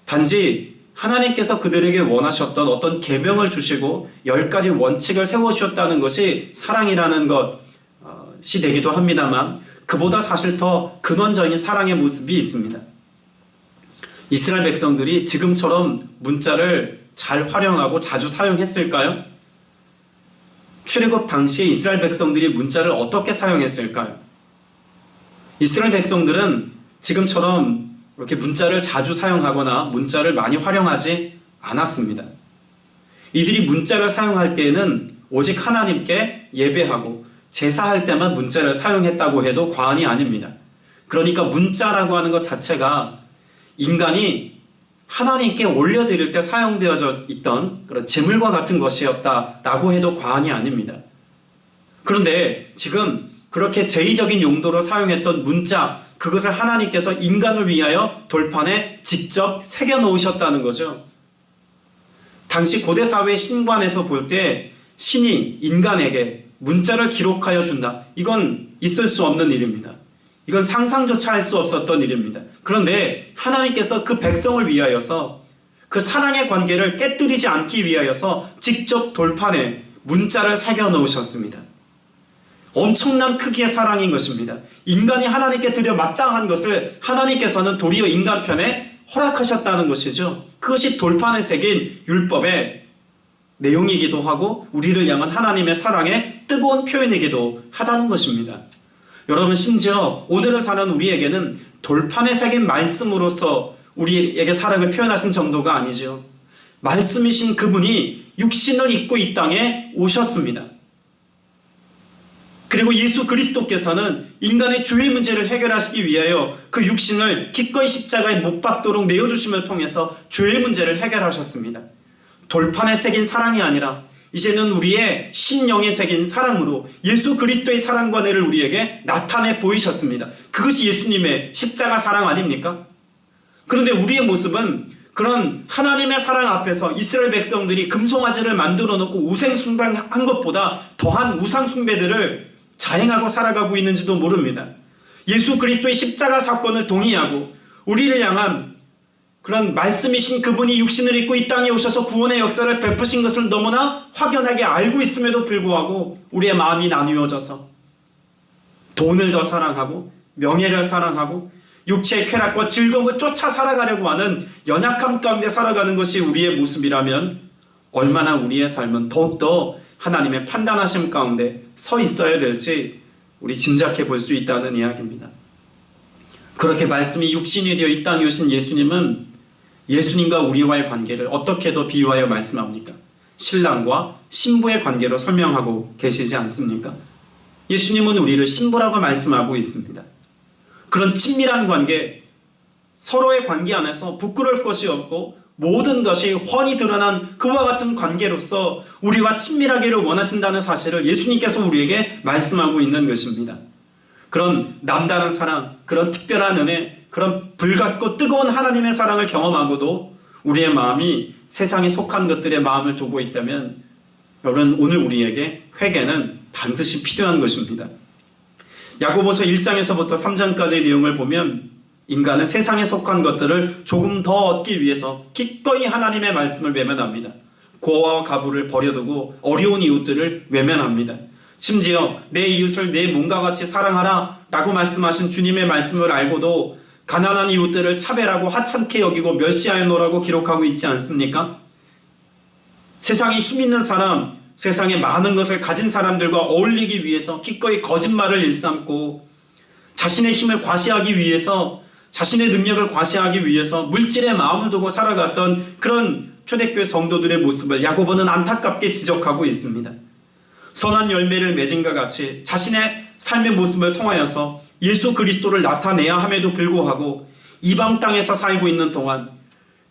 B: 단지 하나님께서 그들에게 원하셨던 어떤 계명을 주시고 10가지 원칙을 세워주셨다는 것이 사랑이라는 것이 되기도 합니다만 그보다 사실 더 근원적인 사랑의 모습이 있습니다. 이스라엘 백성들이 지금처럼 문자를 잘 활용하고 자주 사용했을까요? 출애굽 당시에 이스라엘 백성들이 문자를 어떻게 사용했을까요? 이스라엘 백성들은 지금처럼 이렇게 문자를 자주 사용하거나 문자를 많이 활용하지 않았습니다. 이들이 문자를 사용할 때에는 오직 하나님께 예배하고 제사할 때만 문자를 사용했다고 해도 과언이 아닙니다. 그러니까 문자라고 하는 것 자체가 인간이 하나님께 올려드릴 때 사용되어져 있던 그런 제물과 같은 것이었다라고 해도 과언이 아닙니다. 그런데 지금 그렇게 제의적인 용도로 사용했던 문자, 그것을 하나님께서 인간을 위하여 돌판에 직접 새겨 놓으셨다는 거죠. 당시 고대 사회 신관에서 볼 때 신이 인간에게 문자를 기록하여 준다. 이건 있을 수 없는 일입니다. 이건 상상조차 할 수 없었던 일입니다. 그런데 하나님께서 그 백성을 위하여서 그 사랑의 관계를 깨뜨리지 않기 위하여서 직접 돌판에 문자를 새겨 넣으셨습니다. 엄청난 크기의 사랑인 것입니다. 인간이 하나님께 드려 마땅한 것을 하나님께서는 도리어 인간 편에 허락하셨다는 것이죠. 그것이 돌판에 새긴 율법의 내용이기도 하고 우리를 향한 하나님의 사랑의 뜨거운 표현이기도 하다는 것입니다. 여러분, 심지어 오늘을 사는 우리에게는 돌판에 새긴 말씀으로서 우리에게 사랑을 표현하신 정도가 아니죠. 말씀이신 그분이 육신을 입고 이 땅에 오셨습니다. 그리고 예수 그리스도께서는 인간의 죄의 문제를 해결하시기 위하여 그 육신을 기꺼이 십자가에 못 박도록 내어주심을 통해서 죄의 문제를 해결하셨습니다. 돌판에 새긴 사랑이 아니라 이제는 우리의 심령에 새긴 사랑으로 예수 그리스도의 사랑과 은혜를 우리에게 나타내 보이셨습니다. 그것이 예수님의 십자가 사랑 아닙니까? 그런데 우리의 모습은 그런 하나님의 사랑 앞에서 이스라엘 백성들이 금송아지를 만들어 놓고 우상 숭배한 것보다 더한 우상 숭배들을 자행하고 살아가고 있는지도 모릅니다. 예수 그리스도의 십자가 사건을 동의하고 우리를 향한 그런 말씀이신 그분이 육신을 입고 이 땅에 오셔서 구원의 역사를 베푸신 것을 너무나 확연하게 알고 있음에도 불구하고 우리의 마음이 나누어져서 돈을 더 사랑하고 명예를 사랑하고 육체의 쾌락과 즐거움을 쫓아 살아가려고 하는 연약함 가운데 살아가는 것이 우리의 모습이라면 얼마나 우리의 삶은 더욱더 하나님의 판단하심 가운데 서 있어야 될지 우리 짐작해 볼 수 있다는 이야기입니다. 그렇게 말씀이 육신이 되어 이 땅에 오신 예수님은 예수님과 우리와의 관계를 어떻게 더 비유하여 말씀합니까? 신랑과 신부의 관계로 설명하고 계시지 않습니까? 예수님은 우리를 신부라고 말씀하고 있습니다. 그런 친밀한 관계, 서로의 관계 안에서 부끄러울 것이 없고 모든 것이 훤히 드러난 그와 같은 관계로서 우리와 친밀하기를 원하신다는 사실을 예수님께서 우리에게 말씀하고 있는 것입니다. 그런 남다른 사랑, 그런 특별한 은혜, 그런 불같고 뜨거운 하나님의 사랑을 경험하고도 우리의 마음이 세상에 속한 것들의 마음을 두고 있다면 여러분, 오늘 우리에게 회개는 반드시 필요한 것입니다. 야고보서 1장에서부터 3장까지의 내용을 보면 인간은 세상에 속한 것들을 조금 더 얻기 위해서 기꺼이 하나님의 말씀을 외면합니다. 고아와 가부를 버려두고 어려운 이웃들을 외면합니다. 심지어 내 이웃을 내 몸과 같이 사랑하라 라고 말씀하신 주님의 말씀을 알고도 가난한 이웃들을 차별하고 하찮게 여기고 멸시하여 놓으라고 기록하고 있지 않습니까? 세상에 힘 있는 사람, 세상에 많은 것을 가진 사람들과 어울리기 위해서 기꺼이 거짓말을 일삼고 자신의 힘을 과시하기 위해서, 자신의 능력을 과시하기 위해서 물질의 마음을 두고 살아갔던 그런 초대교회 성도들의 모습을 야고보는 안타깝게 지적하고 있습니다. 선한 열매를 맺은과 같이 자신의 삶의 모습을 통하여서 예수 그리스도를 나타내야 함에도 불구하고 이방 땅에서 살고 있는 동안,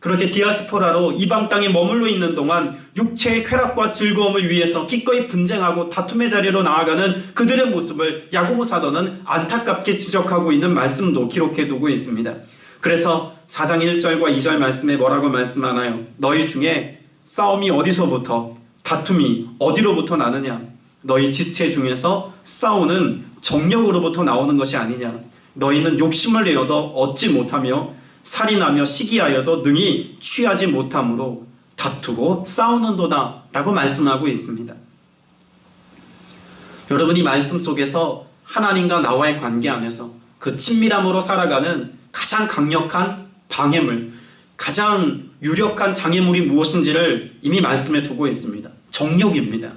B: 그렇게 디아스포라로 이방 땅에 머물러 있는 동안 육체의 쾌락과 즐거움을 위해서 기꺼이 분쟁하고 다툼의 자리로 나아가는 그들의 모습을 야고보 사도는 안타깝게 지적하고 있는 말씀도 기록해두고 있습니다. 그래서 4장 1절과 2절 말씀에 뭐라고 말씀하나요? 너희 중에 싸움이 어디서부터, 다툼이 어디로부터 나느냐? 너희 지체 중에서 싸우는 정력으로부터 나오는 것이 아니냐? 너희는 욕심을 내어도 얻지 못하며 살인하며 시기하여도 능히 취하지 못함으로 다투고 싸우는도다 라고 말씀하고 있습니다. 여러분이 말씀 속에서 하나님과 나와의 관계 안에서 그 친밀함으로 살아가는 가장 강력한 방해물, 가장 유력한 장애물이 무엇인지를 이미 말씀해 두고 있습니다. 정욕입니다.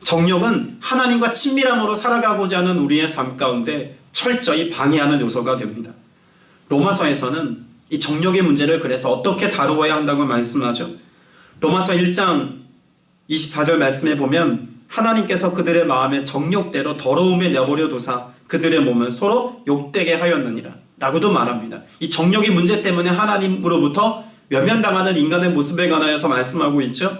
B: 정욕은 하나님과 친밀함으로 살아가고자 하는 우리의 삶 가운데 철저히 방해하는 요소가 됩니다. 로마서에서는 이 정욕의 문제를 그래서 어떻게 다루어야 한다고 말씀하죠. 로마서 1장 24절 말씀에 보면 하나님께서 그들의 마음에 정욕대로 더러움에 내버려 두사 그들의 몸을 서로 욕되게 하였느니라 라고도 말합니다. 이 정욕의 문제 때문에 하나님으로부터 외면당하는 인간의 모습에 관하여서 말씀하고 있죠.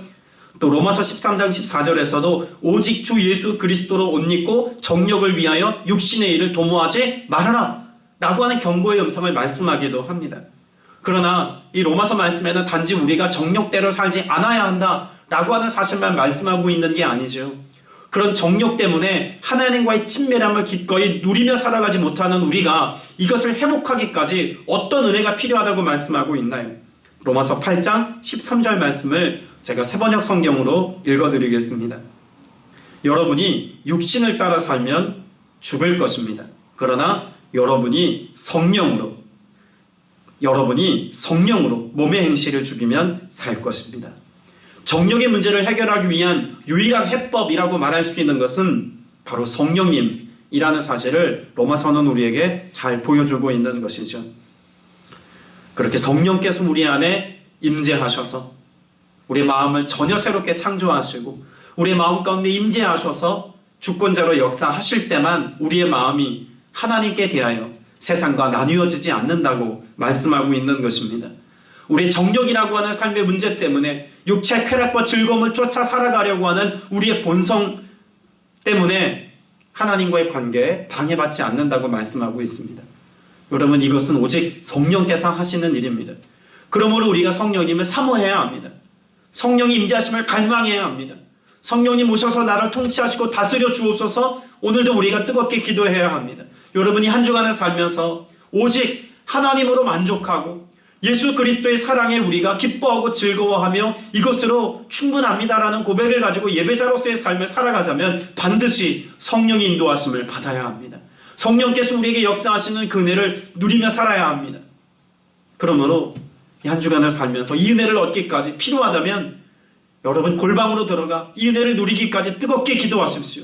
B: 또 로마서 13장 14절에서도 오직 주 예수 그리스도로 옷 입고 정욕을 위하여 육신의 일을 도모하지 말아라 라고 하는 경고의 음성을 말씀하기도 합니다. 그러나 이 로마서 말씀에는 단지 우리가 정욕대로 살지 않아야 한다 라고 하는 사실만 말씀하고 있는 게 아니죠. 그런 정욕 때문에 하나님과의 친밀함을 기꺼이 누리며 살아가지 못하는 우리가 이것을 회복하기까지 어떤 은혜가 필요하다고 말씀하고 있나요? 로마서 8장 13절 말씀을 제가 새번역 성경으로 읽어드리겠습니다. 여러분이 육신을 따라 살면 죽을 것입니다. 그러나 여러분이 성령으로 몸의 행실을 죽이면 살 것입니다. 정욕의 문제를 해결하기 위한 유일한 해법이라고 말할 수 있는 것은 바로 성령님이라는 사실을 로마서는 우리에게 잘 보여주고 있는 것이죠. 그렇게 성령께서 우리 안에 임재하셔서 우리 마음을 전혀 새롭게 창조하시고 우리 마음 가운데 임재하셔서 주권자로 역사하실 때만 우리의 마음이 하나님께 대하여 세상과 나뉘어지지 않는다고 말씀하고 있는 것입니다. 우리 정욕이라고 하는 삶의 문제 때문에 육체 쾌락과 즐거움을 쫓아 살아가려고 하는 우리의 본성 때문에 하나님과의 관계에 방해받지 않는다고 말씀하고 있습니다. 여러분, 이것은 오직 성령께서 하시는 일입니다. 그러므로 우리가 성령님을 사모해야 합니다. 성령이 임재하심을 갈망해야 합니다. 성령님 오셔서 나를 통치하시고 다스려 주옵소서. 오늘도 우리가 뜨겁게 기도해야 합니다. 여러분이 한 주간을 살면서 오직 하나님으로 만족하고 예수 그리스도의 사랑에 우리가 기뻐하고 즐거워하며 이것으로 충분합니다라는 고백을 가지고 예배자로서의 삶을 살아가자면 반드시 성령의 인도하심을 받아야 합니다. 성령께서 우리에게 역사하시는 그 은혜를 누리며 살아야 합니다. 그러므로 이 한 주간을 살면서 이 은혜를 얻기까지 필요하다면 여러분 골방으로 들어가 이 은혜를 누리기까지 뜨겁게 기도하십시오.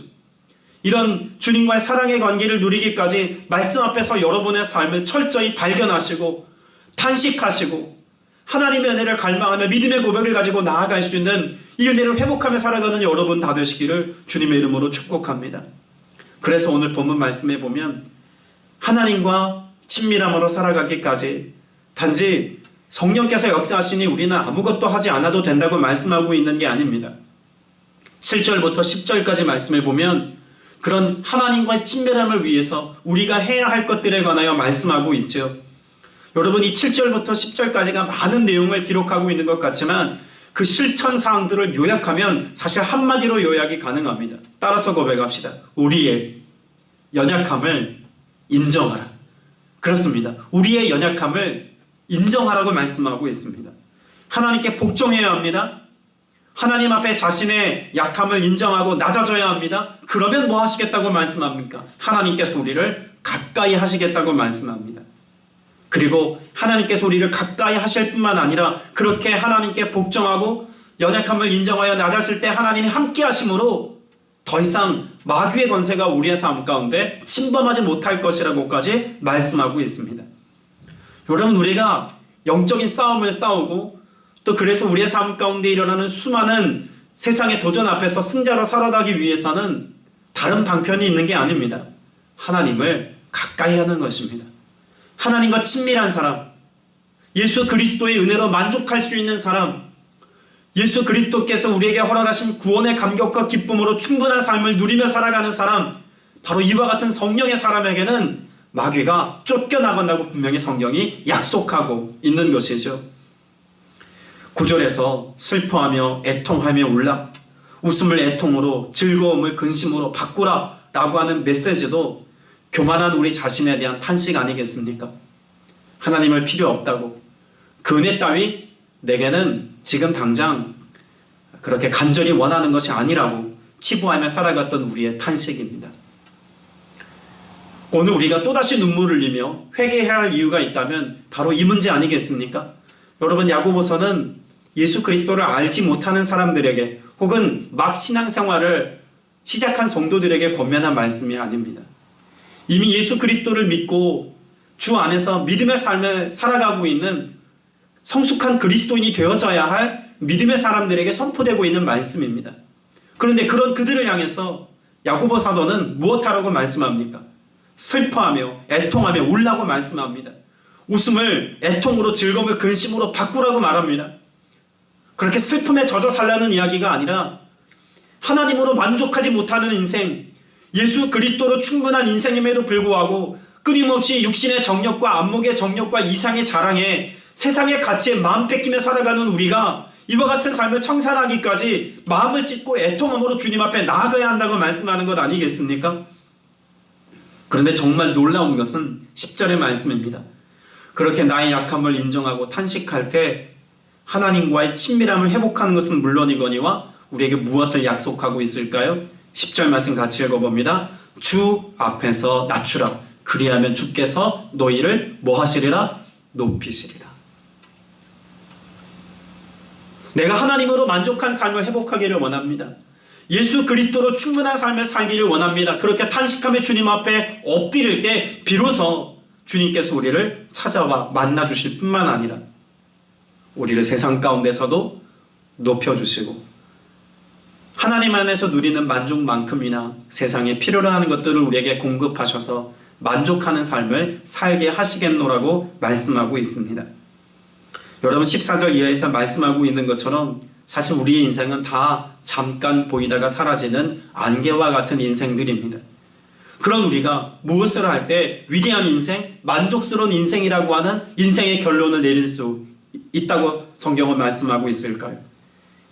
B: 이런 주님과의 사랑의 관계를 누리기까지 말씀 앞에서 여러분의 삶을 철저히 발견하시고 탄식하시고 하나님의 은혜를 갈망하며 믿음의 고백을 가지고 나아갈 수 있는 이 은혜를 회복하며 살아가는 여러분 다 되시기를 주님의 이름으로 축복합니다. 그래서 오늘 본문 말씀에 보면 하나님과 친밀함으로 살아가기까지 단지 성령께서 역사하시니 우리는 아무것도 하지 않아도 된다고 말씀하고 있는 게 아닙니다. 7절부터 10절까지 말씀을 보면 그런 하나님과의 친밀함을 위해서 우리가 해야 할 것들에 관하여 말씀하고 있죠. 여러분, 이 7절부터 10절까지가 많은 내용을 기록하고 있는 것 같지만 그 실천 사항들을 요약하면 사실 한마디로 요약이 가능합니다. 따라서 고백합시다. 우리의 연약함을 인정하라. 그렇습니다. 우리의 연약함을 인정하라고 말씀하고 있습니다. 하나님께 복종해야 합니다. 하나님 앞에 자신의 약함을 인정하고 낮아져야 합니다. 그러면 뭐 하시겠다고 말씀합니까? 하나님께서 우리를 가까이 하시겠다고 말씀합니다. 그리고 하나님께서 우리를 가까이 하실 뿐만 아니라 그렇게 하나님께 복종하고 연약함을 인정하여 낮아질 때 하나님이 함께 하심으로 더 이상 마귀의 권세가 우리의 삶 가운데 침범하지 못할 것이라고까지 말씀하고 있습니다. 여러분, 우리가 영적인 싸움을 싸우고 또 그래서 우리의 삶 가운데 일어나는 수많은 세상의 도전 앞에서 승자로 살아가기 위해서는 다른 방편이 있는 게 아닙니다. 하나님을 가까이 하는 것입니다. 하나님과 친밀한 사람, 예수 그리스도의 은혜로 만족할 수 있는 사람, 예수 그리스도께서 우리에게 허락하신 구원의 감격과 기쁨으로 충분한 삶을 누리며 살아가는 사람, 바로 이와 같은 성령의 사람에게는 마귀가 쫓겨나간다고 분명히 성경이 약속하고 있는 것이죠. 9절에서 슬퍼하며 애통하며 울라, 웃음을 애통으로 즐거움을 근심으로 바꾸라 라고 하는 메시지도 교만한 우리 자신에 대한 탄식 아니겠습니까? 하나님을 필요 없다고, 그 은혜 따위 내게는 지금 당장 그렇게 간절히 원하는 것이 아니라고 치부하며 살아갔던 우리의 탄식입니다. 오늘 우리가 또다시 눈물을 흘리며 회개해야 할 이유가 있다면 바로 이 문제 아니겠습니까? 여러분, 야고보서는 예수 그리스도를 알지 못하는 사람들에게 혹은 막 신앙생활을 시작한 성도들에게 권면한 말씀이 아닙니다. 이미 예수 그리스도를 믿고 주 안에서 믿음의 삶을 살아가고 있는 성숙한 그리스도인이 되어져야 할 믿음의 사람들에게 선포되고 있는 말씀입니다. 그런데 그런 그들을 향해서 야고보 사도는 무엇하라고 말씀합니까? 슬퍼하며 애통하며 울라고 말씀합니다. 웃음을 애통으로 즐거움을 근심으로 바꾸라고 말합니다. 그렇게 슬픔에 젖어 살라는 이야기가 아니라 하나님으로 만족하지 못하는 인생, 예수 그리스도로 충분한 인생임에도 불구하고 끊임없이 육신의 정욕과 안목의 정욕과 이상의 자랑에 세상의 가치에 마음 뺏기며 살아가는 우리가 이와 같은 삶을 청산하기까지 마음을 찢고 애통함으로 주님 앞에 나아가야 한다고 말씀하는 것 아니겠습니까? 그런데 정말 놀라운 것은 10절의 말씀입니다. 그렇게 나의 약함을 인정하고 탄식할 때 하나님과의 친밀함을 회복하는 것은 물론이거니와 우리에게 무엇을 약속하고 있을까요? 10절 말씀 같이 읽어봅니다. 주 앞에서 낮추라. 그리하면 주께서 너희를 뭐 하시리라? 높이시리라. 내가 하나님으로 만족한 삶을 회복하기를 원합니다. 예수 그리스도로 충분한 삶을 살기를 원합니다. 그렇게 탄식하며 주님 앞에 엎드릴 때 비로소 주님께서 우리를 찾아와 만나주실 뿐만 아니라 우리를 세상 가운데서도 높여주시고 하나님 안에서 누리는 만족만큼이나 세상에 필요로 하는 것들을 우리에게 공급하셔서 만족하는 삶을 살게 하시겠노라고 말씀하고 있습니다. 여러분 14절 이하에서 말씀하고 있는 것처럼 사실 우리의 인생은 다 잠깐 보이다가 사라지는 안개와 같은 인생들입니다. 그런 우리가 무엇을 할 때 위대한 인생, 만족스러운 인생이라고 하는 인생의 결론을 내릴 수 있다고 성경은 말씀하고 있을까요?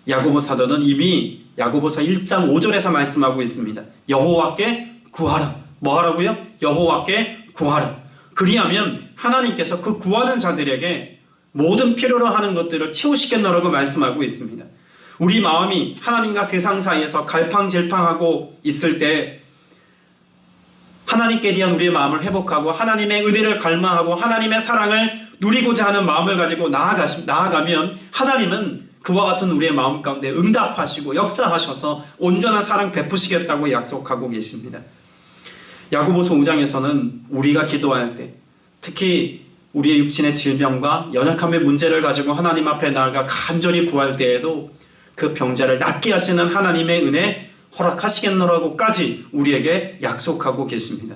B: 야고보 사도는 이미 야고보서 1장 5절에서 말씀하고 있습니다. 여호와께 구하라. 뭐 하라고요? 여호와께 구하라. 그리하면 하나님께서 그 구하는 자들에게 모든 필요로 하는 것들을 채우시겠노라고 말씀하고 있습니다. 우리 마음이 하나님과 세상 사이에서 갈팡질팡하고 있을 때 하나님께 대한 우리의 마음을 회복하고 하나님의 은혜를 갈망하고 하나님의 사랑을 누리고자 하는 마음을 가지고 나아가면 하나님은 그와 같은 우리의 마음 가운데 응답하시고 역사하셔서 온전한 사랑 베푸시겠다고 약속하고 계십니다. 야고보서 5장에서는 우리가 기도할 때 특히 우리의 육신의 질병과 연약함의 문제를 가지고 하나님 앞에 나아가 간절히 구할 때에도 그 병자를 낫게 하시는 하나님의 은혜 허락하시겠노라고까지 우리에게 약속하고 계십니다.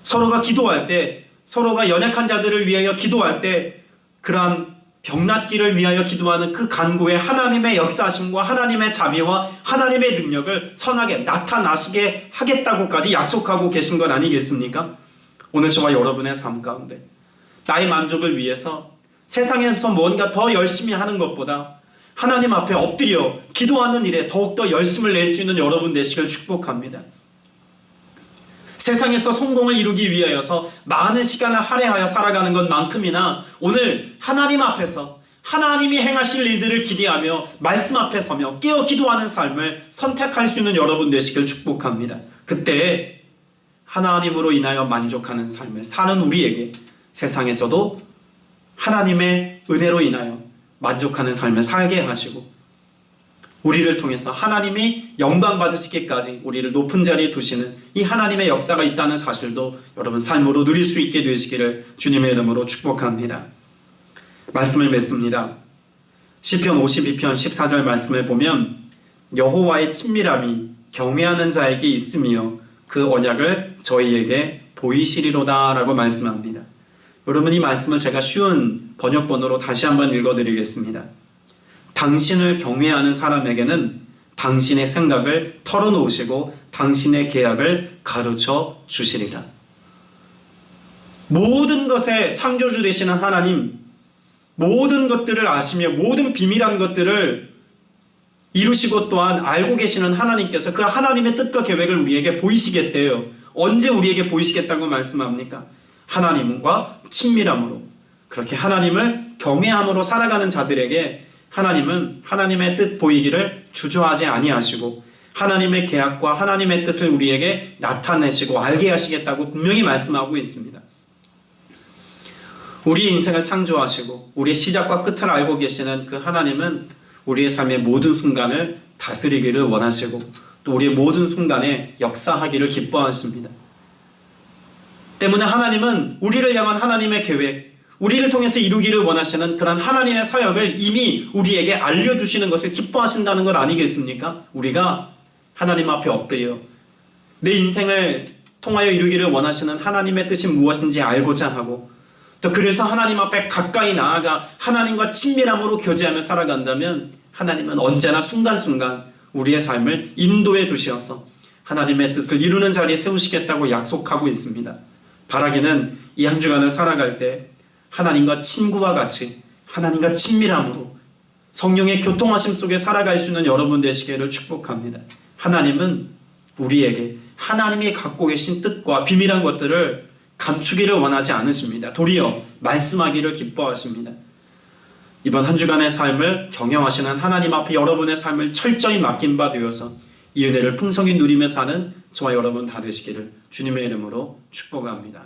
B: 서로가 기도할 때, 서로가 연약한 자들을 위하여 기도할 때 그러한 병낫기를 위하여 기도하는 그 간구에 하나님의 역사하심과 하나님의 자비와 하나님의 능력을 선하게 나타나시게 하겠다고까지 약속하고 계신 것 아니겠습니까? 오늘 저와 여러분의 삶 가운데 나의 만족을 위해서 세상에서 뭔가 더 열심히 하는 것보다 하나님 앞에 엎드려 기도하는 일에 더욱더 열심을 낼 수 있는 여러분 되시길 축복합니다. 세상에서 성공을 이루기 위하여서 많은 시간을 할애하여 살아가는 것만큼이나 오늘 하나님 앞에서 하나님이 행하실 일들을 기대하며 말씀 앞에 서며 깨어 기도하는 삶을 선택할 수 있는 여러분 되시길 축복합니다. 그때 하나님으로 인하여 만족하는 삶을 사는 우리에게 세상에서도 하나님의 은혜로 인하여 만족하는 삶을 살게 하시고 우리를 통해서 하나님이 영광 받으시기까지 우리를 높은 자리에 두시는 이 하나님의 역사가 있다는 사실도 여러분 삶으로 누릴 수 있게 되시기를 주님의 이름으로 축복합니다. 말씀을 맺습니다. 시편 52편 14절 말씀을 보면 여호와의 친밀함이 경외하는 자에게 있으며 그 언약을 저희에게 보이시리로다 라고 말씀합니다. 여러분 이 말씀을 제가 쉬운 번역본으로 다시 한번 읽어드리겠습니다. 당신을 경외하는 사람에게는 당신의 생각을 털어놓으시고 당신의 계약을 가르쳐 주시리라. 모든 것의 창조주 되시는 하나님, 모든 것들을 아시며 모든 비밀한 것들을 이루시고 또한 알고 계시는 하나님께서 그 하나님의 뜻과 계획을 우리에게 보이시겠대요. 언제 우리에게 보이시겠다고 말씀합니까? 하나님과 친밀함으로, 그렇게 하나님을 경외함으로 살아가는 자들에게 하나님은 하나님의 뜻 보이기를 주저하지 아니하시고 하나님의 계약과 하나님의 뜻을 우리에게 나타내시고 알게 하시겠다고 분명히 말씀하고 있습니다. 우리의 인생을 창조하시고 우리의 시작과 끝을 알고 계시는 그 하나님은 우리의 삶의 모든 순간을 다스리기를 원하시고 또 우리의 모든 순간에 역사하기를 기뻐하십니다. 때문에 하나님은 우리를 향한 하나님의 계획, 우리를 통해서 이루기를 원하시는 그런 하나님의 사역을 이미 우리에게 알려주시는 것을 기뻐하신다는 것 아니겠습니까? 우리가 하나님 앞에 엎드려 내 인생을 통하여 이루기를 원하시는 하나님의 뜻이 무엇인지 알고자 하고 또 그래서 하나님 앞에 가까이 나아가 하나님과 친밀함으로 교제하며 살아간다면 하나님은 언제나 순간순간 우리의 삶을 인도해 주셔서 하나님의 뜻을 이루는 자리에 세우시겠다고 약속하고 있습니다. 바라기는 이 한 주간을 살아갈 때 하나님과 친구와 같이 하나님과 친밀함으로 성령의 교통하심 속에 살아갈 수 있는 여러분 되시기를 축복합니다. 하나님은 우리에게 하나님이 갖고 계신 뜻과 비밀한 것들을 감추기를 원하지 않으십니다. 도리어 말씀하기를 기뻐하십니다. 이번 한 주간의 삶을 경영하시는 하나님 앞에 여러분의 삶을 철저히 맡긴 바 되어서 이 은혜를 풍성히 누리며 사는 저와 여러분 다 되시기를 주님의 이름으로 축복합니다.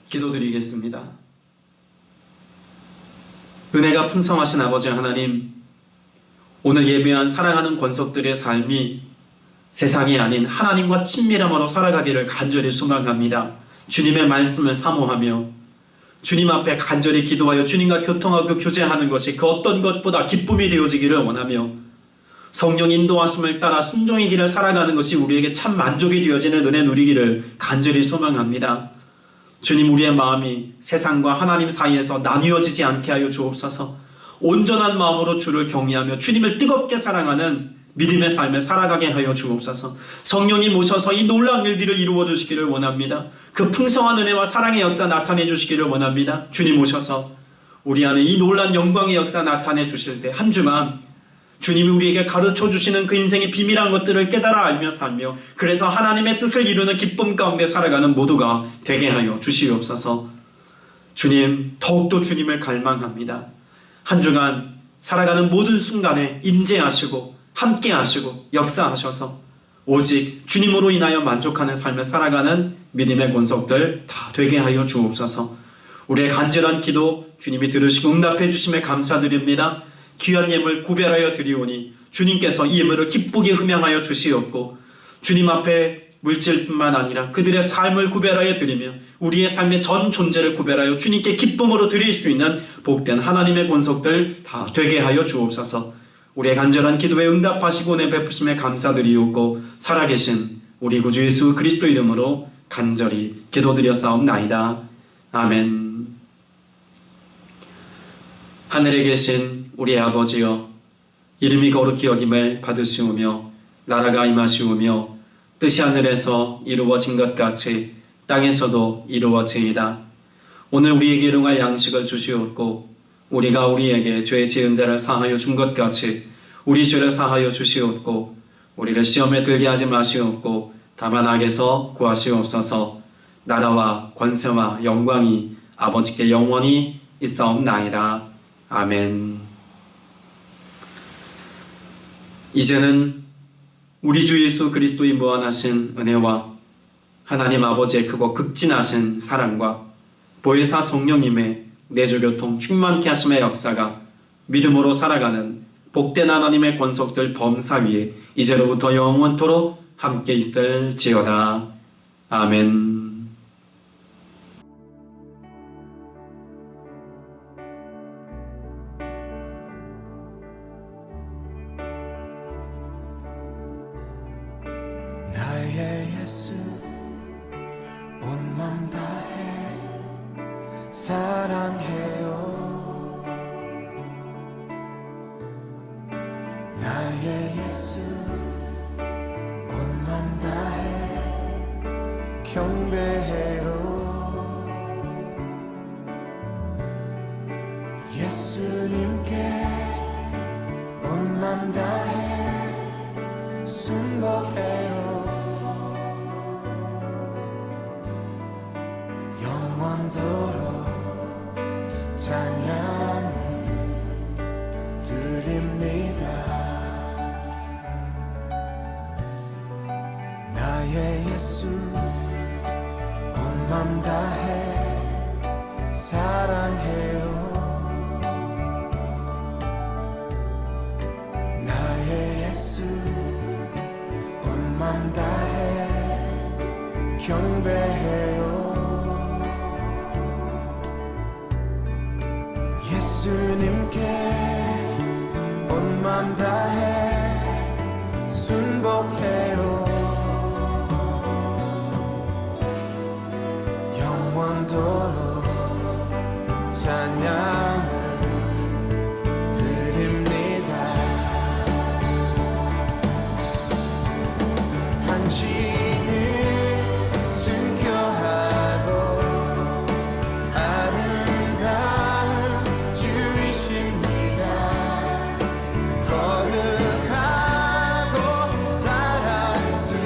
B: 기도드리겠습니다. 은혜가 풍성하신 아버지 하나님, 오늘 예배한 사랑하는 권속들의 삶이 세상이 아닌 하나님과 친밀함으로 살아가기를 간절히 소망합니다. 주님의 말씀을 사모하며 주님 앞에 간절히 기도하여 주님과 교통하고 교제하는 것이 그 어떤 것보다 기쁨이 되어지기를 원하며 성령 인도하심을 따라 순종의 길을 살아가는 것이 우리에게 참 만족이 되어지는 은혜 누리기를 간절히 소망합니다. 주님, 우리의 마음이 세상과 하나님 사이에서 나뉘어지지 않게 하여 주옵소서. 온전한 마음으로 주를 경외하며 주님을 뜨겁게 사랑하는 믿음의 삶을 살아가게 하여 주옵소서. 성령님 오셔서 이 놀라운 일들을 이루어 주시기를 원합니다. 그 풍성한 은혜와 사랑의 역사 나타내 주시기를 원합니다. 주님 오셔서 우리 안에 이 놀라운 영광의 역사 나타내 주실 때 한 주간 주님이 우리에게 가르쳐 주시는 그 인생의 비밀한 것들을 깨달아 알며 살며 그래서 하나님의 뜻을 이루는 기쁨 가운데 살아가는 모두가 되게 하여 주시옵소서. 주님, 더욱더 주님을 갈망합니다. 한 주간 살아가는 모든 순간에 임재하시고 함께 하시고 역사하셔서 오직 주님으로 인하여 만족하는 삶을 살아가는 믿음의 권속들 다 되게 하여 주옵소서. 우리의 간절한 기도 주님이 들으시고 응답해 주심에 감사드립니다. 귀한 예물 구별하여 드리오니 주님께서 이 예물을 기쁘게 흠양하여 주시옵고 주님 앞에 물질뿐만 아니라 그들의 삶을 구별하여 드리며 우리의 삶의 전 존재를 구별하여 주님께 기쁨으로 드릴 수 있는 복된 하나님의 권속들 다 되게 하여 주옵소서. 우리의 간절한 기도에 응답하시고 내 베푸심에 감사드리옵고 살아계신 우리 구주 예수 그리스도 이름으로 간절히 기도드렸사옵나이다. 아멘. 하늘에 계신 우리 아버지여, 이름이 거룩히 여김을 받으시오며 나라가 임하시오며 뜻이 하늘에서 이루어진 것 같이 땅에서도 이루어지이다. 오늘 우리에게 일용할 양식을 주시옵고 우리가 우리에게 죄 지은 자를 사하여 준 것 같이 우리 죄를 사하여 주시옵고 우리를 시험에 들게 하지 마시옵고 다만 악에서 구하시옵소서. 나라와 권세와 영광이 아버지께 영원히 있사옵나이다. 아멘. 이제는 우리 주 예수 그리스도의 무한하신 은혜와 하나님 아버지의 크고 극진하신 사랑과 보혜사 성령님의 내주교통 충만케 하심의 역사가 믿음으로 살아가는 복된 하나님의 권속들 범사 위에 이제로부터 영원토록 함께 있을지어다. 아멘.
C: 나의 예수 온 맘 다해 사랑해요. 나의 예수 온 맘 다해 경배해요. 예수님께 온 맘 다해 순복해요. 영원토록 찬양을 드립니다. 나의 예수 온 맘 다해 사랑해요. 나의 예수 온 맘 다해 경배해요. 예수님께 온 맘 다해 순복해요. 영원토록 찬양을 드립니다. 당신을 순교하고 아름다운 주이십니다. 거룩하고 사랑스러운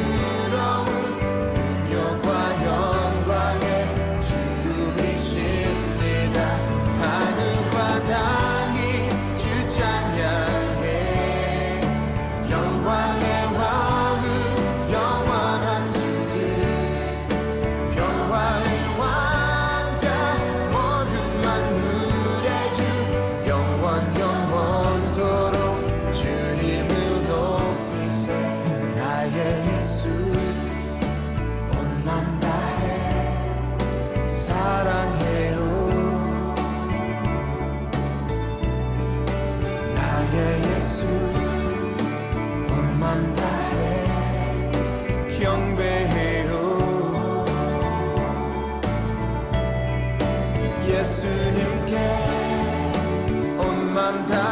C: 능력과 영광의 주이십니다. 하늘과 땅이 주 찬양해. 영광의 왕은 영원한 주, 평화의 왕자, 모든 만물의 주, 영원토록 주님을 높이세. 나의 예수 온 맘 다해 사랑해요. 나의 예수 온 맘 다해 경배해요. 예수님께 온 맘 다해